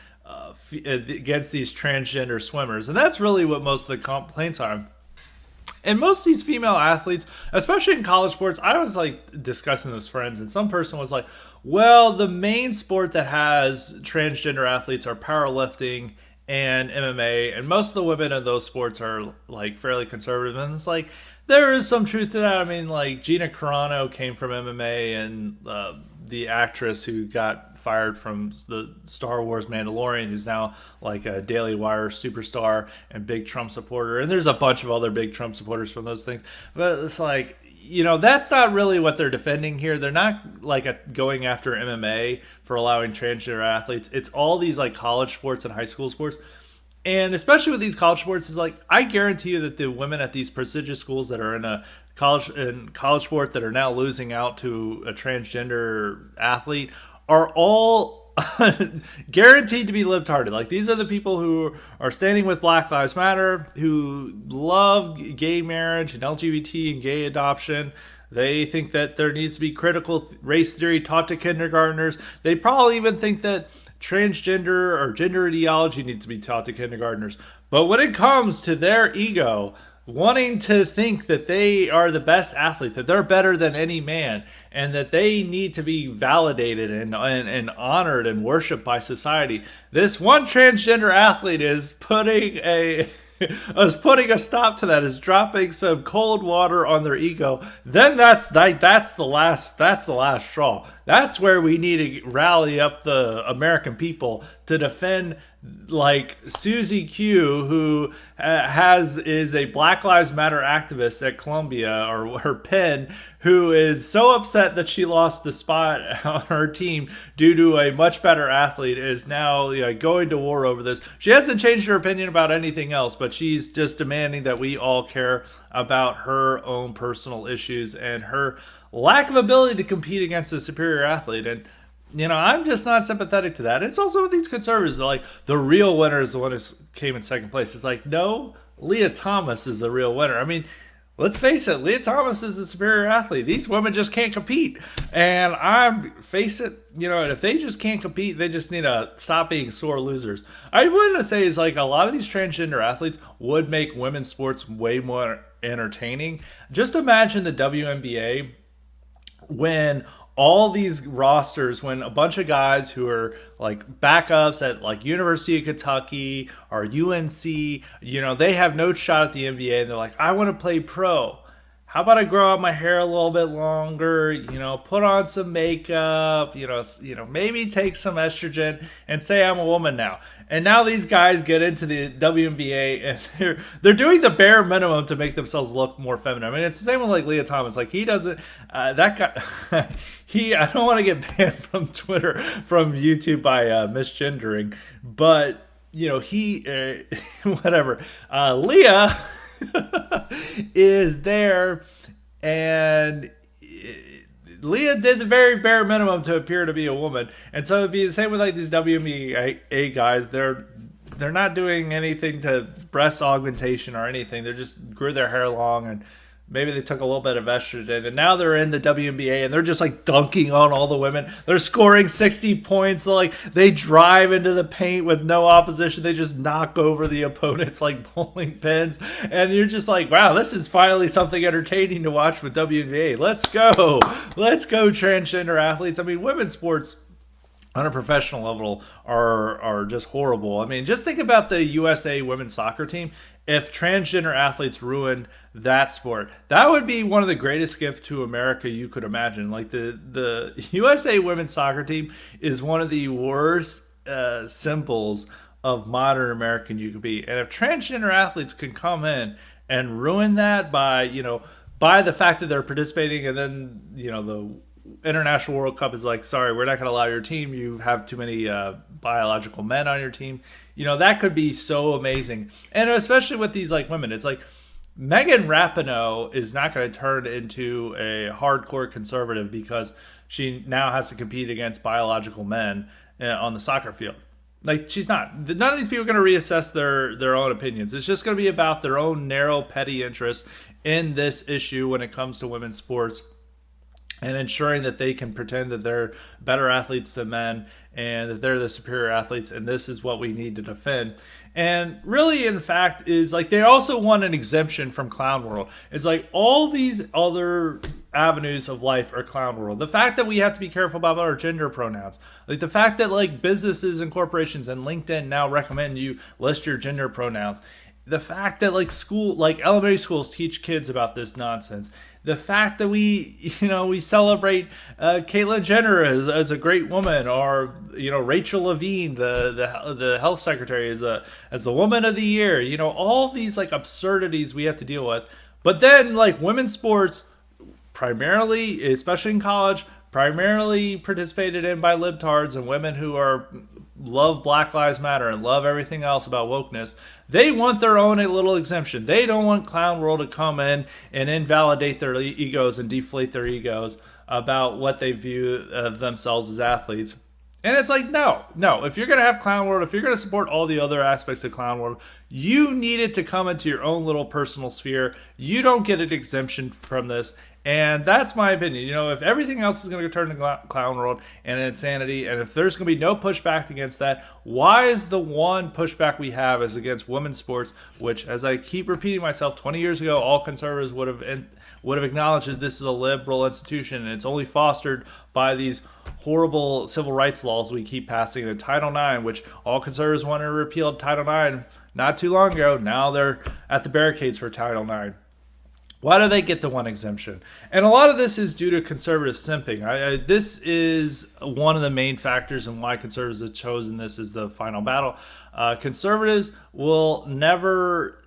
transgender swimmers. And that's really what most of the complaints are. And most of these female athletes, especially in college sports, I was like discussing with friends, and some person was like, well, the main sport that has transgender athletes are powerlifting and MMA, and most of the women in those sports are like fairly conservative. And it's like, there is some truth to that. I mean, like, Gina Carano came from MMA, and the actress who got fired from the Star Wars Mandalorian, who's now like a Daily Wire superstar and big Trump supporter. And there's a bunch of other big Trump supporters from those things. But it's like, that's not really what they're defending here. They're not like going after MMA for allowing transgender athletes. It's all these like college sports and high school sports. And especially with these college sports, is like, I guarantee you that the women at these prestigious schools that are in a college sport that are now losing out to a transgender athlete are all guaranteed to be libtarded. Like, these are the people who are standing with Black Lives Matter, who love gay marriage and LGBT and gay adoption. They think that there needs to be critical race theory taught to kindergartners. They probably even think that transgender or gender ideology needs to be taught to kindergartners. But when it comes to their ego, wanting to think that they are the best athlete, that they're better than any man, and that they need to be validated and honored and worshipped by society. This one transgender athlete is putting a stop to that, is dropping some cold water on their ego. Then that's the last straw. That's where we need to rally up the American people to defend, like Susie Q, who is a Black Lives Matter activist at Columbia, or her Penn, who is so upset that she lost the spot on her team due to a much better athlete, is now, going to war over this. She hasn't changed her opinion about anything else, but she's just demanding that we all care about her own personal issues and her lack of ability to compete against a superior athlete. And I'm just not sympathetic to that. It's also with these conservatives, they're like, the real winner is the one who came in second place. It's like, no, Leah Thomas is the real winner. I mean, let's face it, Leah Thomas is a superior athlete. These women just can't compete. And if they just can't compete, they just need to stop being sore losers. I want to say is, like, a lot of these transgender athletes would make women's sports way more entertaining. Just imagine the WNBA when all these rosters, when a bunch of guys who are like backups at like University of Kentucky or UNC, they have no shot at the NBA, and they're like, I want to play pro. How about I grow out my hair a little bit longer, put on some makeup, maybe take some estrogen and say I'm a woman now. And now these guys get into the WNBA and they're doing the bare minimum to make themselves look more feminine. I mean, it's the same with like Leah Thomas. Like, he doesn't, that guy, I don't want to get banned from Twitter, from YouTube by misgendering, but whatever. Leah is there, and Leah did the very bare minimum to appear to be a woman. And so it'd be the same with like these WNBA guys. They're not doing anything to breast augmentation or anything. They just grew their hair long, and maybe they took a little bit of estrogen, and now they're in the WNBA, and they're just like dunking on all the women. They're scoring 60 points. They drive into the paint with no opposition. They just knock over the opponents like bowling pins, and you're just like, wow, this is finally something entertaining to watch with WNBA. Let's go, transgender athletes. I mean, women's sports on a professional level are just horrible. I mean, just think about the USA women's soccer team. If transgender athletes ruined that sport, that would be one of the greatest gifts to America you could imagine. Like, the USA women's soccer team is one of the worst symbols of modern American you could be. And if transgender athletes can come in and ruin that by the fact that they're participating, and then the International World Cup is like, sorry, we're not going to allow your team. You have too many biological men on your team. That could be so amazing. And especially with these like women, it's like Megan Rapinoe is not going to turn into a hardcore conservative because she now has to compete against biological men on the soccer field. Like, she's not. None of these people are going to reassess their own opinions. It's just going to be about their own narrow, petty interests in this issue when it comes to women's sports, and ensuring that they can pretend that they're better athletes than men and that they're the superior athletes, and this is what we need to defend. And really, in fact, is like they also want an exemption from Clown World. It's like all these other avenues of life are Clown World. The fact that we have to be careful about our gender pronouns, like the fact that like businesses and corporations and LinkedIn now recommend you list your gender pronouns. The fact that like elementary schools teach kids about this nonsense. The fact that we celebrate Caitlyn Jenner as a great woman, or Rachel Levine, the health secretary, as the woman of the year. All these like absurdities we have to deal with. But then like women's sports, primarily, especially in college, primarily participated in by libtards and women who love Black Lives Matter and love everything else about wokeness. They want their own little exemption. They don't want Clown World to come in and invalidate their egos and deflate their egos about what they view of themselves as athletes. And it's like, no. If you're going to have Clown World, if you're going to support all the other aspects of Clown World, you need it to come into your own little personal sphere. You don't get an exemption from this. And that's my opinion. If everything else is going to turn to clown world and insanity, and if there's going to be no pushback against that, why is the one pushback we have is against women's sports, which, as I keep repeating myself, 20 years ago, all conservatives would have acknowledged that this is a liberal institution, and it's only fostered by these horrible civil rights laws we keep passing in Title IX, which all conservatives wanted to repeal Title IX not too long ago. Now they're at the barricades for Title IX. Why do they get the one exemption? And a lot of this is due to conservative simping. This is one of the main factors in why conservatives have chosen this as the final battle. Conservatives will never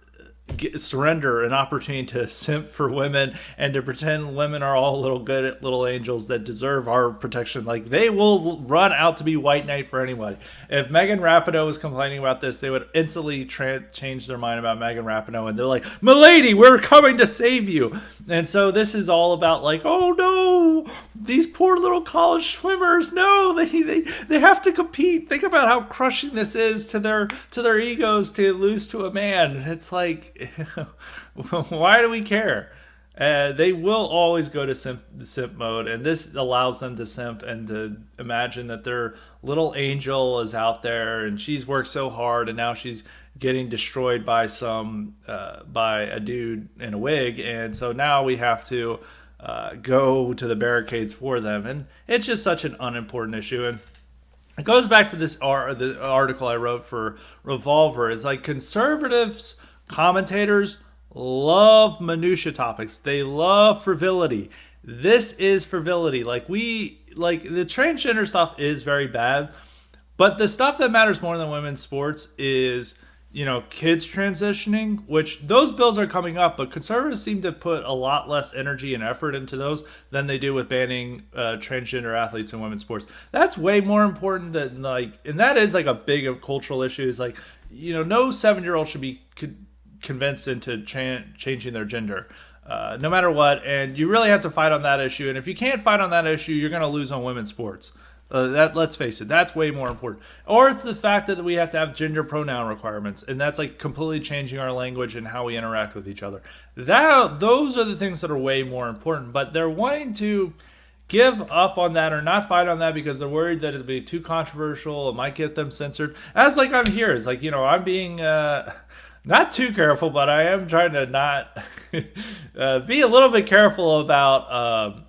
surrender an opportunity to simp for women and to pretend women are all little angels that deserve our protection. Like, they will run out to be white knight for anybody. If Megan Rapinoe was complaining about this, they would instantly change their mind about Megan Rapinoe, and they're like, "Milady, we're coming to save you." And so this is all about, like, oh no, these poor little college swimmers, no, they have to compete. Think about how crushing this is to their egos to lose to a man. It's like, why do we care? They will always go to simp mode, and this allows them to simp and to imagine that their little angel is out there and she's worked so hard, and now she's getting destroyed by by a dude in a wig, and so now we have to go to the barricades for them, and it's just such an unimportant issue. And it goes back to the article I wrote for Revolver. It's like, conservatives commentators love minutia topics. They love frivolity. This is frivolity. Like the transgender stuff is very bad, but the stuff that matters more than women's sports is, kids transitioning, which those bills are coming up, but conservatives seem to put a lot less energy and effort into those than they do with banning transgender athletes in women's sports. That's way more important than and that is like a big cultural issue. Is like, no 7-year-old should be convinced into changing their gender, no matter what. And you really have to fight on that issue. And if you can't fight on that issue, you're going to lose on women's sports. Let's face it, that's way more important. Or it's the fact that we have to have gender pronoun requirements, and that's like completely changing our language and how we interact with each other. Those are the things that are way more important. But they're wanting to give up on that or not fight on that because they're worried that it'll be too controversial. It might get them censored. As like I'm here, it's like, I'm being not too careful, but I am trying to not be a little bit careful about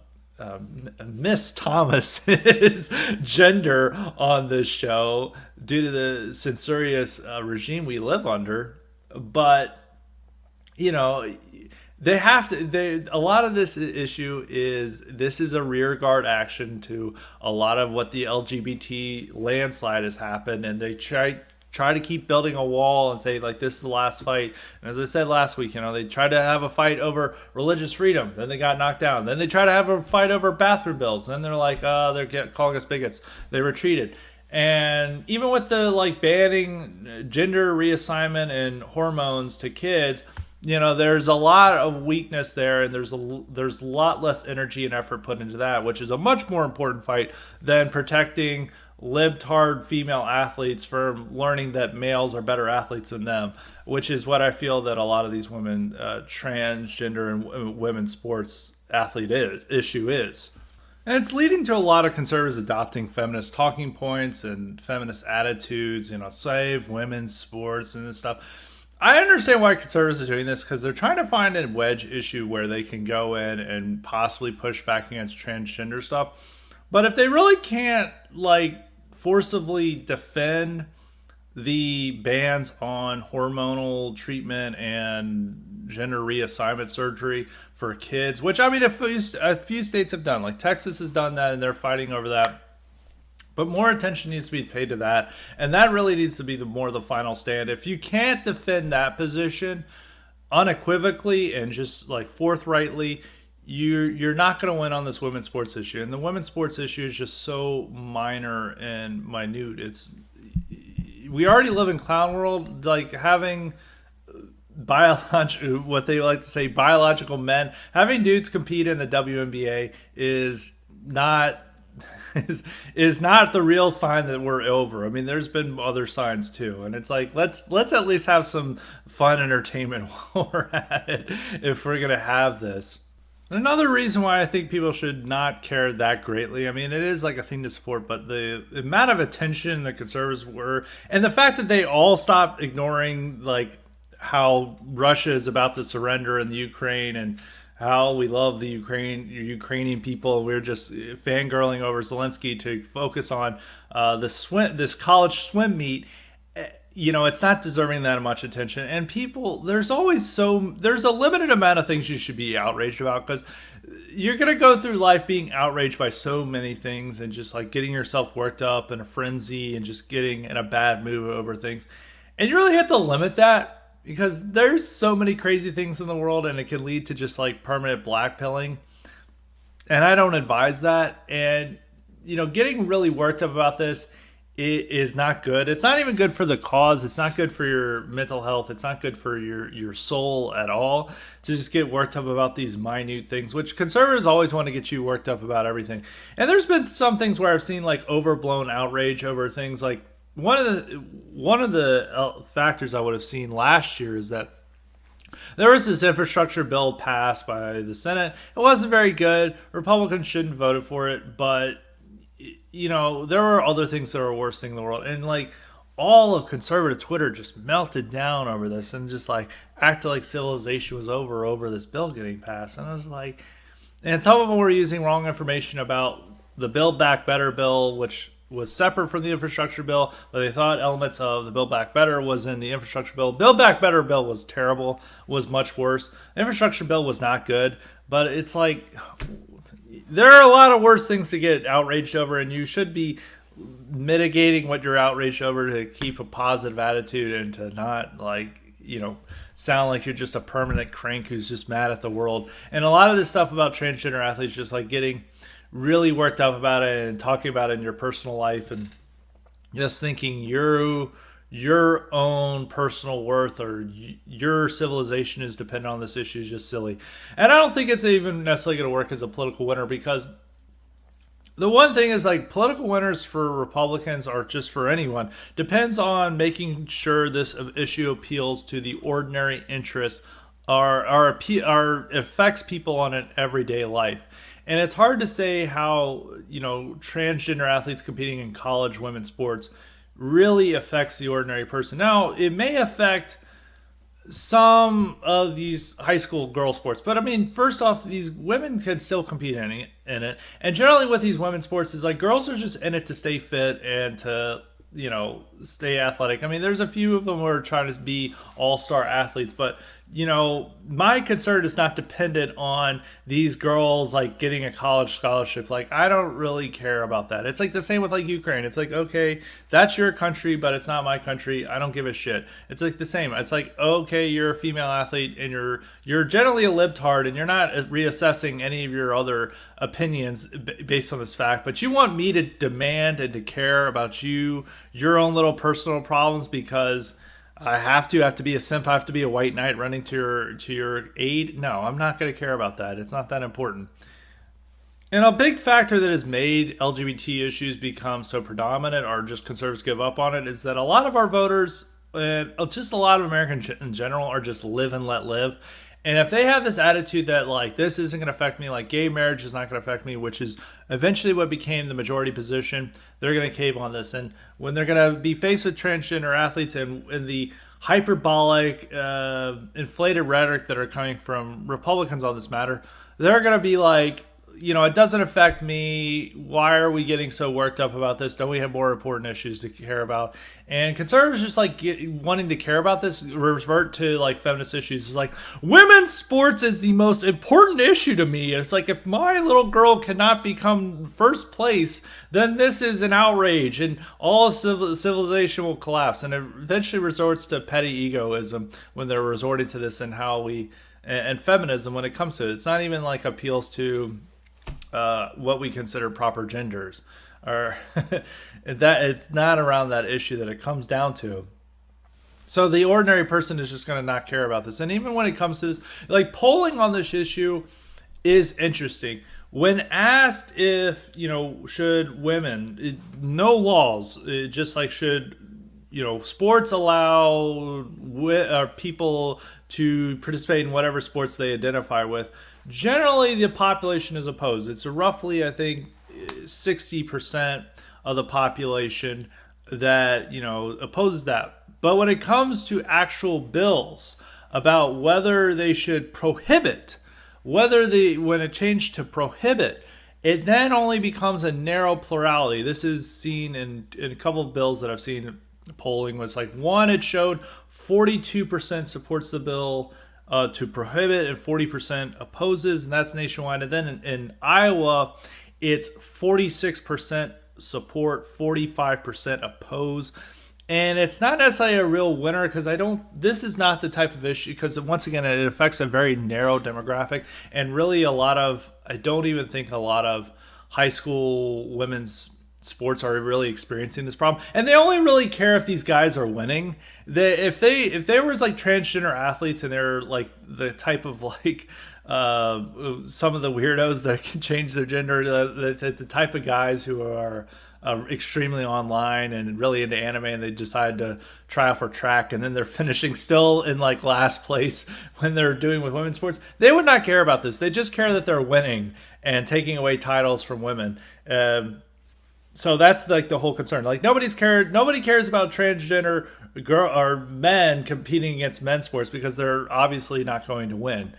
Miss Thomas's gender on this show due to the censorious regime we live under. But they have to. A lot of this issue is a rearguard action to a lot of what the LGBT landslide has happened, and they try to keep building a wall and say, like, this is the last fight. And as I said last week, they tried to have a fight over religious freedom, then they got knocked down. Then they tried to have a fight over bathroom bills, then they're like, they're calling us bigots. They retreated. And even with the banning gender reassignment and hormones to kids, there's a lot of weakness there, and there's a lot less energy and effort put into that, which is a much more important fight than protecting libtard female athletes from learning that males are better athletes than them, which is what I feel that a lot of these women, transgender and women's sports athlete issue is. And it's leading to a lot of conservatives adopting feminist talking points and feminist attitudes, save women's sports and this stuff. I understand why conservatives are doing this, because they're trying to find a wedge issue where they can go in and possibly push back against transgender stuff. But if they really can't forcibly defend the bans on hormonal treatment and gender reassignment surgery for kids, which a few states have done, like Texas has done that, and they're fighting over that. But more attention needs to be paid to that, and that really needs to be the final stand. If you can't defend that position unequivocally and just forthrightly, you're not going to win on this women's sports issue. And the women's sports issue is just so minor and minute. We already live in clown world, having what they like to say, biological men. Having dudes compete in the WNBA is not the real sign that we're over. I mean, there's been other signs too, and it's like, let's at least have some fun entertainment while we're at it, if we're gonna have this. Another reason why I think people should not care that greatly. I mean, it is like a thing to support, but the amount of attention the conservatives were, and the fact that they all stopped ignoring like how Russia is about to surrender in the Ukraine and how we love the Ukrainian people. We're just fangirling over Zelensky to focus on this college swim meet. It's not deserving that much attention. And people, there's a limited amount of things you should be outraged about, because you're gonna go through life being outraged by so many things and just like getting yourself worked up in a frenzy and just getting in a bad mood over things. And you really have to limit that, because there's so many crazy things in the world, and it can lead to just like permanent blackpilling. And I don't advise that. And getting really worked up about this is not good. It's not even good for the cause. It's not good for your mental health. It's not good for your soul at all to just get worked up about these minute things, which conservatives always want to get you worked up about everything. And there's been some things where I've seen like overblown outrage over things. Like one of the factors I would have seen last year is that there was this infrastructure bill passed by the Senate. It wasn't very good. Republicans shouldn't have voted for it, but there were other things that were worse thing in the world. And like all of conservative Twitter just melted down over this and just like acted like civilization was over this bill getting passed. And I was like, and some of them were using wrong information about the Build Back Better bill, which was separate from the infrastructure bill, but they thought elements of the Build Back Better was in the infrastructure bill. Build Back Better bill was terrible, was much worse. The infrastructure bill was not good, but it's like there are a lot of worse things to get outraged over, and you should be mitigating what you're outraged over to keep a positive attitude and to not sound like you're just a permanent crank who's just mad at the world. And a lot of this stuff about transgender athletes, just like getting really worked up about it and talking about it in your personal life and just thinking your own personal worth or your civilization is dependent on this issue is just silly. And I don't think it's even necessarily going to work as a political winner, because the one thing is like political winners for Republicans or just for anyone depends on making sure this issue appeals to the ordinary interest or affects people on an everyday life. And it's hard to say how, transgender athletes competing in college women's sports really affects the ordinary person. Now, it may affect some of these high school girl sports, but I mean, first off, these women can still compete in it. And generally with these women's sports is like girls are just in it to stay fit and to, stay athletic. I mean, there's a few of them who are trying to be all-star athletes, but my concern is not dependent on these girls like getting a college scholarship. Like, I don't really care about that. It's like the same with like Ukraine. It's like, okay, that's your country, but it's not my country. I don't give a shit. It's like the same. It's like, okay, you're a female athlete and you're generally a libtard and you're not reassessing any of your other opinions based on this fact, but you want me to demand and to care about your own little personal problems because I have to be a simp. I have to be a white knight running to your aid. No, I'm not going to care about that. It's not that important. And a big factor that has made LGBT issues become so predominant, or just conservatives give up on it, is that a lot of our voters and just a lot of Americans in general are just live and let live. And if they have this attitude that like this isn't going to affect me, like gay marriage is not going to affect me, which is eventually what became the majority position, they're going to cave on this. And when they're going to be faced with transgender athletes and the hyperbolic, inflated rhetoric that are coming from Republicans on this matter, they're going to be like, it doesn't affect me. Why are we getting so worked up about this? Don't we have more important issues to care about? And conservatives just like wanting to care about this revert to like feminist issues. It's like women's sports is the most important issue to me. It's like if my little girl cannot become first place, then this is an outrage and all of civilization will collapse. And it eventually resorts to petty egoism when they're resorting to this and and feminism when it comes to it. It's not even like appeals to what we consider proper genders, or that it's not around that issue that it comes down to. So the ordinary person is just going to not care about this. And even when it comes to this, like polling on this issue is interesting. When asked if, should women, no laws, just like should, sports allow people to participate in whatever sports they identify with, Generally, the population is opposed. It's roughly, I think, 60% of the population that, opposes that. But when it comes to actual bills about whether they should prohibit, when it changed to prohibit, it then only becomes a narrow plurality. This is seen in a couple of bills that I've seen. Polling was like one, it showed 42% supports the bill to prohibit and 40% opposes, and that's nationwide. And then in Iowa, it's 46% support, 45% oppose. And it's not necessarily a real winner because this is not the type of issue, because once again, it affects a very narrow demographic. And really, I don't even think a lot of high school women's sports are really experiencing this problem. And they only really care if these guys are winning. If they were like transgender athletes and they're like the type of like, some of the weirdos that can change their gender, the type of guys who are extremely online and really into anime, and they decide to try out for track, and then they're finishing still in like last place when they're doing with women's sports, they would not care about this. They just care that they're winning and taking away titles from women. So that's like the whole concern. Like nobody cares about transgender girl or men competing against men's sports because they're obviously not going to win.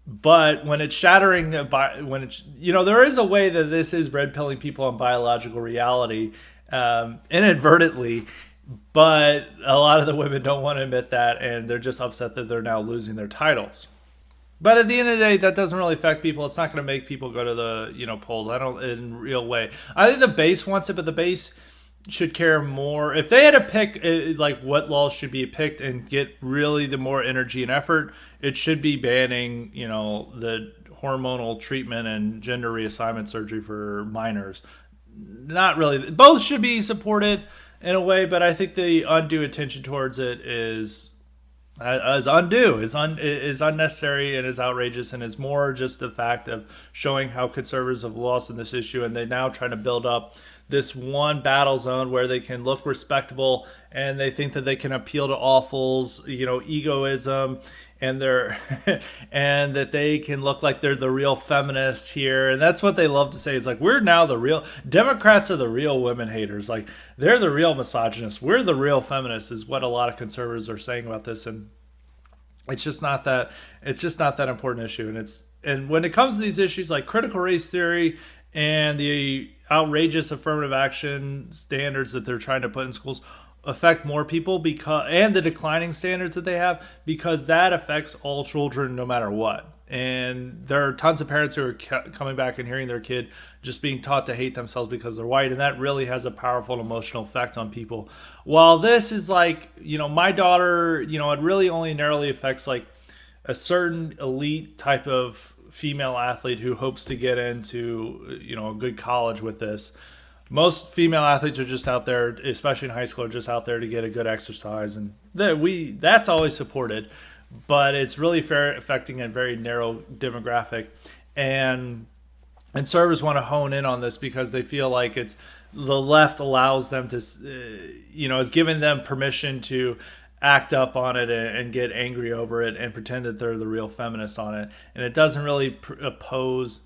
But when it's shattering, there is a way that this is red pilling people on biological reality, inadvertently. But a lot of the women don't want to admit that, and they're just upset that they're now losing their titles. But at the end of the day, that doesn't really affect people. It's not going to make people go to the polls. I don't in real way. I think the base wants it, but the base should care more. If they had to pick like what laws should be picked and get really the more energy and effort, it should be banning the hormonal treatment and gender reassignment surgery for minors. Not really. Both should be supported in a way, but I think the undue attention towards it is unnecessary and is outrageous, and is more just the fact of showing how conservatives have lost in this issue, and they now trying to build up this one battle zone where they can look respectable, and they think that they can appeal to awfuls, egoism, and they're and that they can look like they're the real feminists here. And that's what they love to say, is like, we're now the real Democrats are the real women haters, like they're the real misogynists, we're the real feminists, is what a lot of conservatives are saying about this. And it's just not that important issue. And when it comes to these issues like critical race theory and the outrageous affirmative action standards that they're trying to put in schools, affect more people, and the declining standards that they have, because that affects all children no matter what. And there are tons of parents who are coming back and hearing their kid just being taught to hate themselves because they're white, and that really has a powerful emotional effect on people. While this is like, my daughter, it really only narrowly affects like a certain elite type of female athlete who hopes to get into a good college with this. Most female athletes are just out there, especially in high school, are just out there to get a good exercise, and that's always supported. But it's really affecting a very narrow demographic, and conservatives want to hone in on this because they feel like it's the left allows them to, is giving them permission to act up on it and get angry over it and pretend that they're the real feminists on it. And it doesn't really oppose.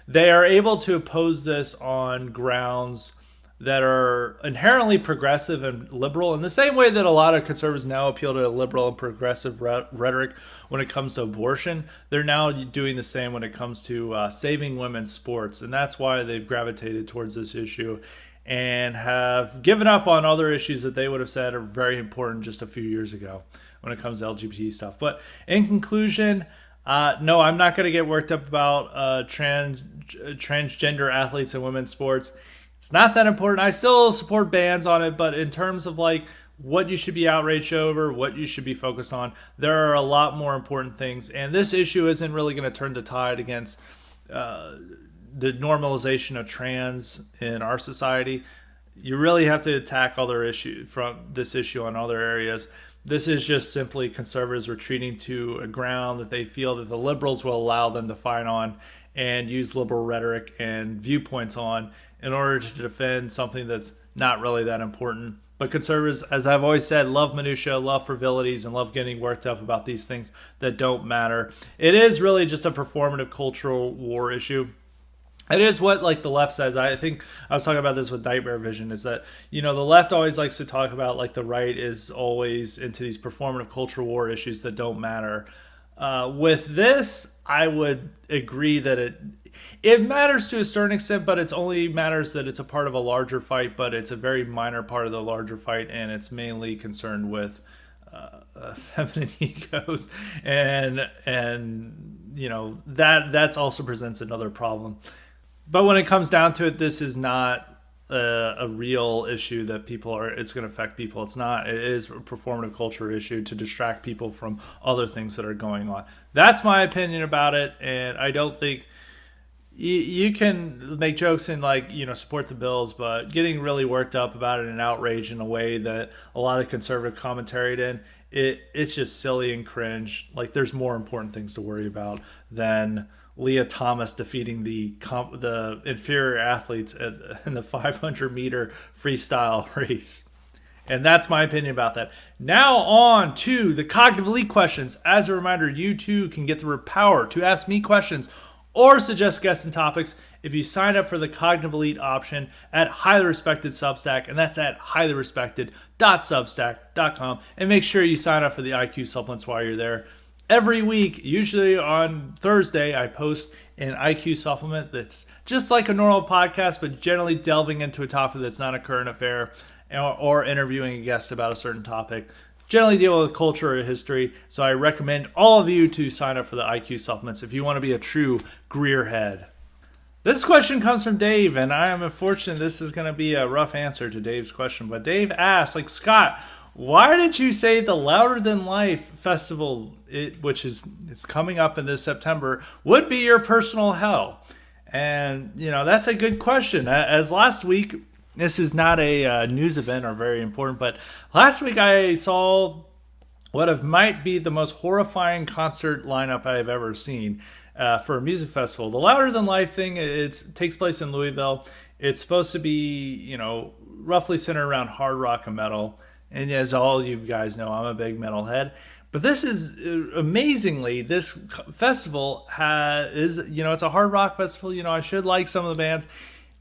They are able to oppose this on grounds that are inherently progressive and liberal, in the same way that a lot of conservatives now appeal to liberal and progressive rhetoric when it comes to abortion. They're now doing the same when it comes to saving women's sports, and that's why they've gravitated towards this issue and have given up on other issues that they would have said are very important just a few years ago when it comes to LGBT stuff. But in conclusion, no, I'm not going to get worked up about transgender athletes in women's sports. It's not that important. I still support bans on it, but in terms of like what you should be outraged over, what you should be focused on, there are a lot more important things. And this issue isn't really going to turn the tide against the normalization of trans in our society. You really have to attack other issues from this issue on other areas. This is just simply conservatives retreating to a ground that they feel that the liberals will allow them to fight on and use liberal rhetoric and viewpoints on in order to defend something that's not really that important. But conservatives, as I've always said, love minutia, love frivolities, and love getting worked up about these things that don't matter. It is really just a performative cultural war issue. It is what like the left says. I think I was talking about this with Nightmare Vision. Is that the left always likes to talk about like the right is always into these performative cultural war issues that don't matter. With this, I would agree that it matters to a certain extent, but it only matters that it's a part of a larger fight. But it's a very minor part of the larger fight, and it's mainly concerned with feminine egos, and that's also presents another problem. But when it comes down to it, this is not a real issue that people are. It's going to affect people. It's not. It is a performative culture issue to distract people from other things that are going on. That's my opinion about it, and I don't think you can make jokes and support the bills, but getting really worked up about it and outraged in a way that a lot of conservative commentary did, it's just silly and cringe. Like there's more important things to worry about than Leah Thomas defeating the inferior athletes in the 500-meter freestyle race. And that's my opinion about that. Now on to the cognitive elite questions. As a reminder, you too can get the power to ask me questions or suggest guests and topics if you sign up for the Cognitive Elite option at Highly Respected Substack, and that's at highly-respected.substack.com. And make sure you sign up for the IQ supplements while you're there. Every week, usually on Thursday, I post an IQ supplement that's just like a normal podcast, but generally delving into a topic that's not a current affair or interviewing a guest about a certain topic. Generally deal with culture or history, so I recommend all of you to sign up for the IQ supplements if you want to be a true Greer head. This question comes from Dave, and I am unfortunate this is going to be a rough answer to Dave's question, but Dave asks, Scott, why did you say the Louder Than Life festival, which is it's coming up in this September, would be your personal hell? And, that's a good question. As last week, this is not a news event or very important, but last week I saw what might be the most horrifying concert lineup I have ever seen for a music festival. The Louder Than Life thing, it takes place in Louisville. It's supposed to be, roughly centered around hard rock and metal. And as all you guys know, I'm a big metalhead. But this is amazingly, this festival is, it's a hard rock festival. I should like some of the bands.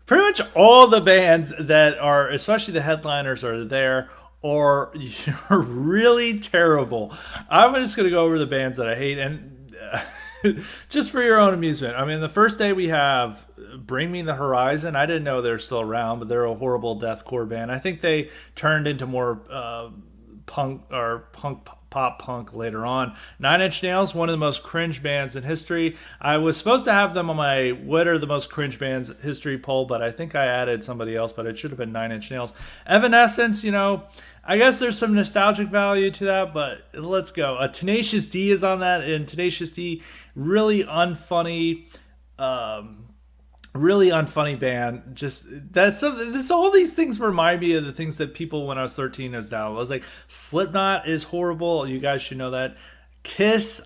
Pretty much all the bands that are, especially the headliners, are there or you're really terrible. I'm just going to go over the bands that I hate and just for your own amusement. I mean, the first day we have Bring Me the Horizon. I didn't know they're still around, but they're a horrible deathcore band. I think they turned into more punk pop punk later on. Nine Inch Nails, one of the most cringe bands in history. I was supposed to have them on my what are the most cringe bands history poll, but I think I added somebody else, but it should have been Nine Inch Nails. Evanescence, I guess there's some nostalgic value to that, but let's go. Tenacious D is on that, and Tenacious D, really unfunny band. Just that's all these things remind me of the things that people when I was 13 was down. I was like, Slipknot is horrible. You guys should know that. Kiss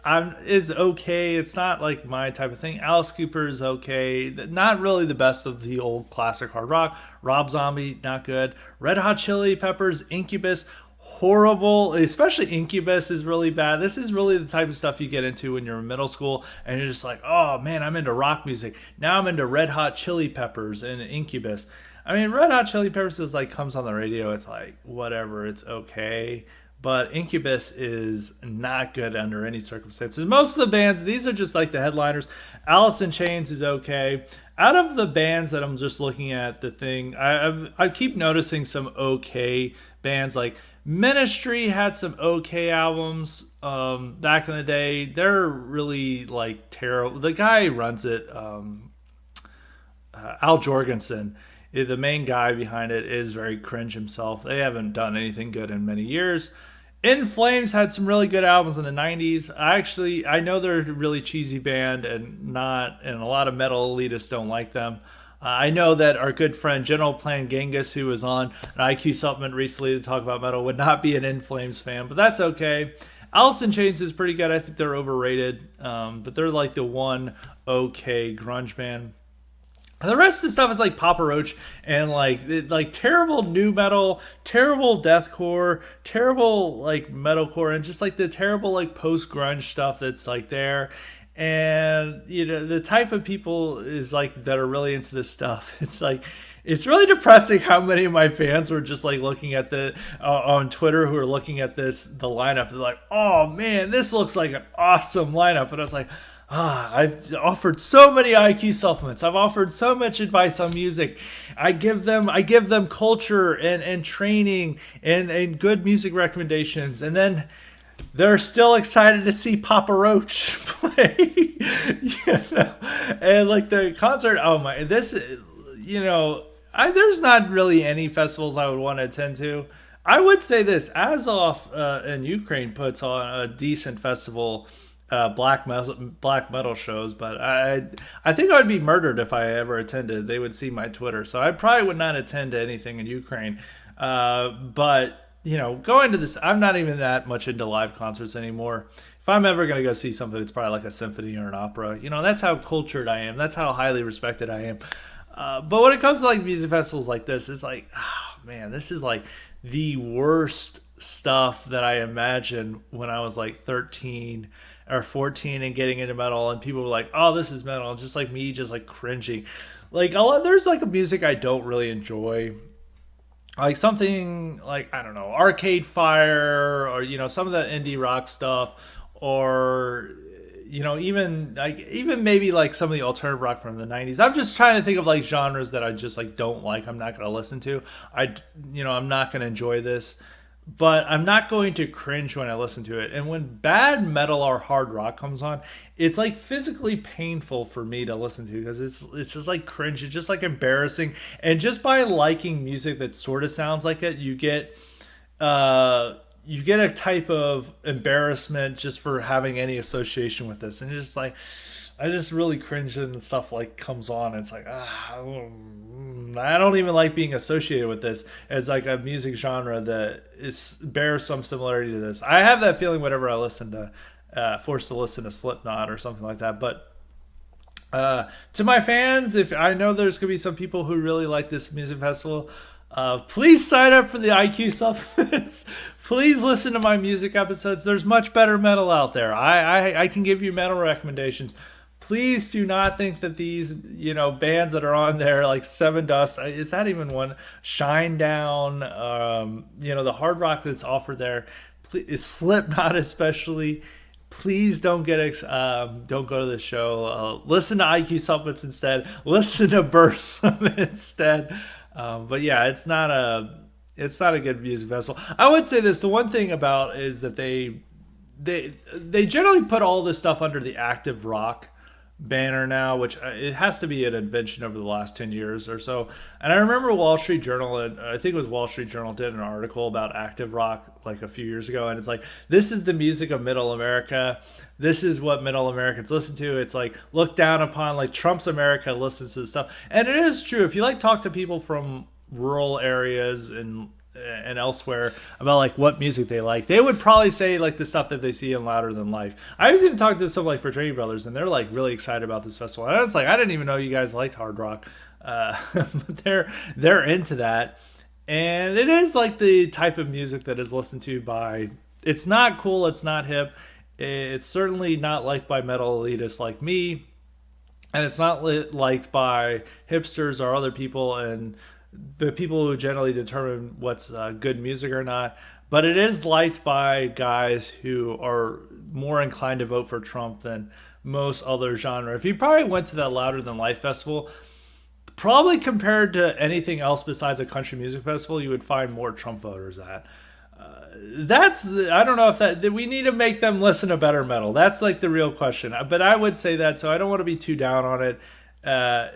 is okay. It's not like my type of thing. Alice Cooper is okay. Not really the best of the old classic hard rock. Rob Zombie, not good. Red Hot Chili Peppers, Incubus, horrible. Especially Incubus is really bad. This is really the type of stuff you get into when you're in middle school and you're just like, oh man, I'm into rock music. Now I'm into Red Hot Chili Peppers and Incubus. I mean, Red Hot Chili Peppers is comes on the radio. It's like, whatever, it's okay. But Incubus is not good under any circumstances. Most of the bands, these are just like the headliners. Alice in Chains is okay. Out of the bands that I'm just looking at, the thing, I keep noticing some okay bands. Like Ministry had some okay albums back in the day. They're really terrible. The guy who runs it, Al Jorgensen, the main guy behind it, is very cringe himself. They haven't done anything good in many years. In Flames had some really good albums in the 90s. I know they're a really cheesy band and a lot of metal elitists don't like them. I know that our good friend General Plan Genghis, who was on an IQ supplement recently to talk about metal, would not be an In Flames fan, but that's okay. Alice in Chains is pretty good. I think they're overrated, but they're the one okay grunge band. And the rest of the stuff is like Papa Roach and like terrible new metal, terrible deathcore, terrible like metalcore, and just like the terrible like post grunge stuff that's like there. And the type of people is like that are really into this stuff. It's like it's really depressing how many of my fans were just like looking at the on Twitter who are looking at the lineup. They're like, "Oh man, this looks like an awesome lineup," and I was like, I've offered so many IQ supplements. I've offered so much advice on music. I give them culture and training and good music recommendations. And then they're still excited to see Papa Roach play. you know? And like the concert, oh my, this, there's not really any festivals I would want to attend to. I would say this: Azov in Ukraine puts on a decent festival, black metal shows, but I think I would be murdered if I ever attended. They would see my Twitter, so I probably would not attend to anything in Ukraine. But going to this, I'm not even that much into live concerts anymore. If I'm ever going to go see something, it's probably like a symphony or an opera. That's how cultured I am. That's how highly respected I am. But when it comes to like music festivals like this, it's like, oh man, this is like the worst stuff that I imagined when I was like 13 or 14 and getting into metal, and people were like, "Oh, this is metal," just like me, just like cringing. Like there's like a music I don't really enjoy, like something like, I don't know, Arcade Fire, or some of that indie rock stuff, or even maybe like some of the alternative rock from the 90s. I'm just trying to think of like genres that I just like don't like. I'm not going to listen to. I'm not going to enjoy this, but I'm not going to cringe when I listen to it. And when bad metal or hard rock comes on, it's like physically painful for me to listen to, because it's just like cringe. It's just like embarrassing. And just by liking music that sort of sounds like it, you get a type of embarrassment just for having any association with this. And it's just like, I just really cringe when stuff like comes on. It's like, I don't even like being associated with this as like a music genre that bears some similarity to this. I have that feeling whenever I listen to, forced to listen to Slipknot or something like that. But to my fans, if I know there's gonna be some people who really like this music festival, please sign up for the IQ supplements. Please listen to my music episodes. There's much better metal out there. I can give you metal recommendations. Please do not think that these bands that are on there, like Seven Dust, is that even one? Shine Down, the hard rock that's offered there, is Slipknot especially. Please don't don't go to the show. Listen to IQ supplements instead. Listen to Bursum instead. But yeah, it's not a good music festival. I would say this: the one thing about is that they generally put all this stuff under the active rock banner now, which it has to be an invention over the last 10 years or so. And I remember Wall Street Journal, and I think it was Wall Street Journal, did an article about active rock like a few years ago, and it's like, this is the music of middle America. This is what middle Americans listen to. It's like looked down upon, like Trump's America listens to this stuff. And it is true. If you like talk to people from rural areas and elsewhere about like what music they like, they would probably say like the stuff that they see in Louder Than Life. I was even talking to some like Fraternity Brothers, and they're like really excited about this festival. And I was like, I didn't even know you guys liked hard rock. But they're into that, and it is like the type of music that is listened to by. It's not cool. It's not hip. It's certainly not liked by metal elitists like me, and it's not liked by hipsters or other people and the people who generally determine what's good music or not. But it is liked by guys who are more inclined to vote for Trump than most other genre. If you probably went to that Louder Than Life festival, probably compared to anything else besides a country music festival, you would find more Trump voters at. I don't know if that we need to make them listen to better metal. That's like the real question. But I would say that, so I don't want to be too down on it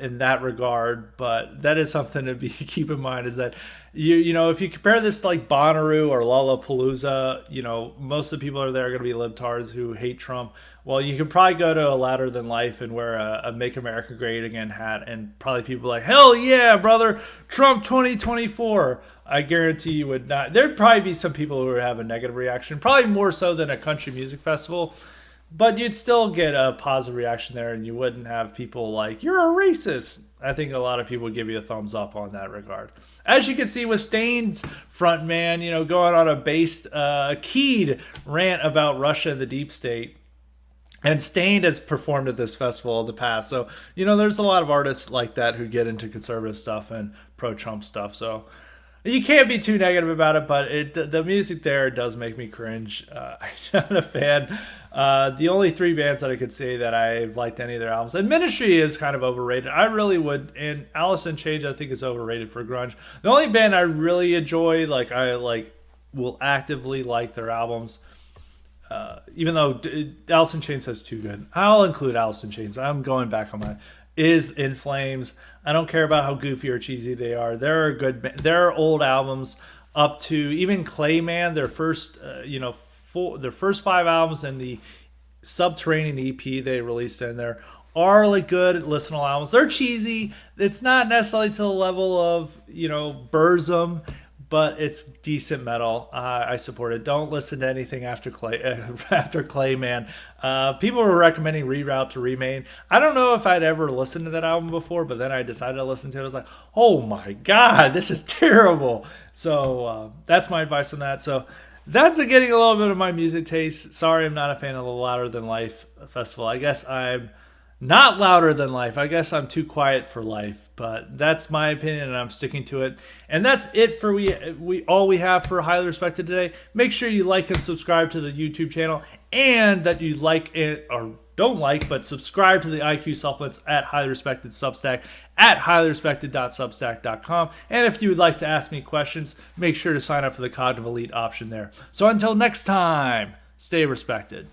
in that regard. But that is something to keep in mind, is that if you compare this to like Bonnaroo or Lollapalooza, most of the people there are going to be libtards who hate Trump. Well, you could probably go to a Louder Than Life and wear a Make America Great Again hat, and probably people like, hell yeah, brother, Trump 2024. I guarantee you would not. There'd probably be some people who would have a negative reaction, probably more so than a country music festival. but you'd still get a positive reaction there, and you wouldn't have people like, you're a racist. I think a lot of people would give you a thumbs up on that regard. As you can see with Stain's front man, going on a based, keyed rant about Russia and the deep state. And Stained has performed at this festival in the past. So, there's a lot of artists like that who get into conservative stuff and pro Trump stuff. So, you can't be too negative about it, but the music there does make me cringe. I'm not a fan. The only three bands that I could say that I've liked any of their albums, and Ministry is kind of overrated. I really would, and Alice in Chains I think is overrated for grunge. The only band I really enjoy, will actively like their albums. Even though Alice in Chains has two good, I'll include Alice in Chains. I'm going back on mine. Is In Flames. I don't care about how goofy or cheesy they are. They're good. Their old albums, up to even Clayman, their first, their first five albums and the Subterranean EP they released in there are like good listenable albums. They're cheesy. It's not necessarily to the level of Burzum, but it's decent metal. I support it. Don't listen to anything after Clayman. People were recommending Reroute to Remain. I don't know if I'd ever listened to that album before, but then I decided to listen to it. I was like, oh my god, this is terrible. So that's my advice on that. So that's getting a little bit of my music taste. Sorry, I'm not a fan of the Louder Than Life festival. I guess I'm not louder than life. I guess I'm too quiet for life, but that's my opinion and I'm sticking to it. And that's it for all we have for Highly Respected today. Make sure you like and subscribe to the YouTube channel, and that you like it or don't like, but subscribe to the IQ supplements at Highly Respected Substack at highly-respected.substack.com. And if you would like to ask me questions, make sure to sign up for the Cognitive Elite option there. So until next time, stay respected.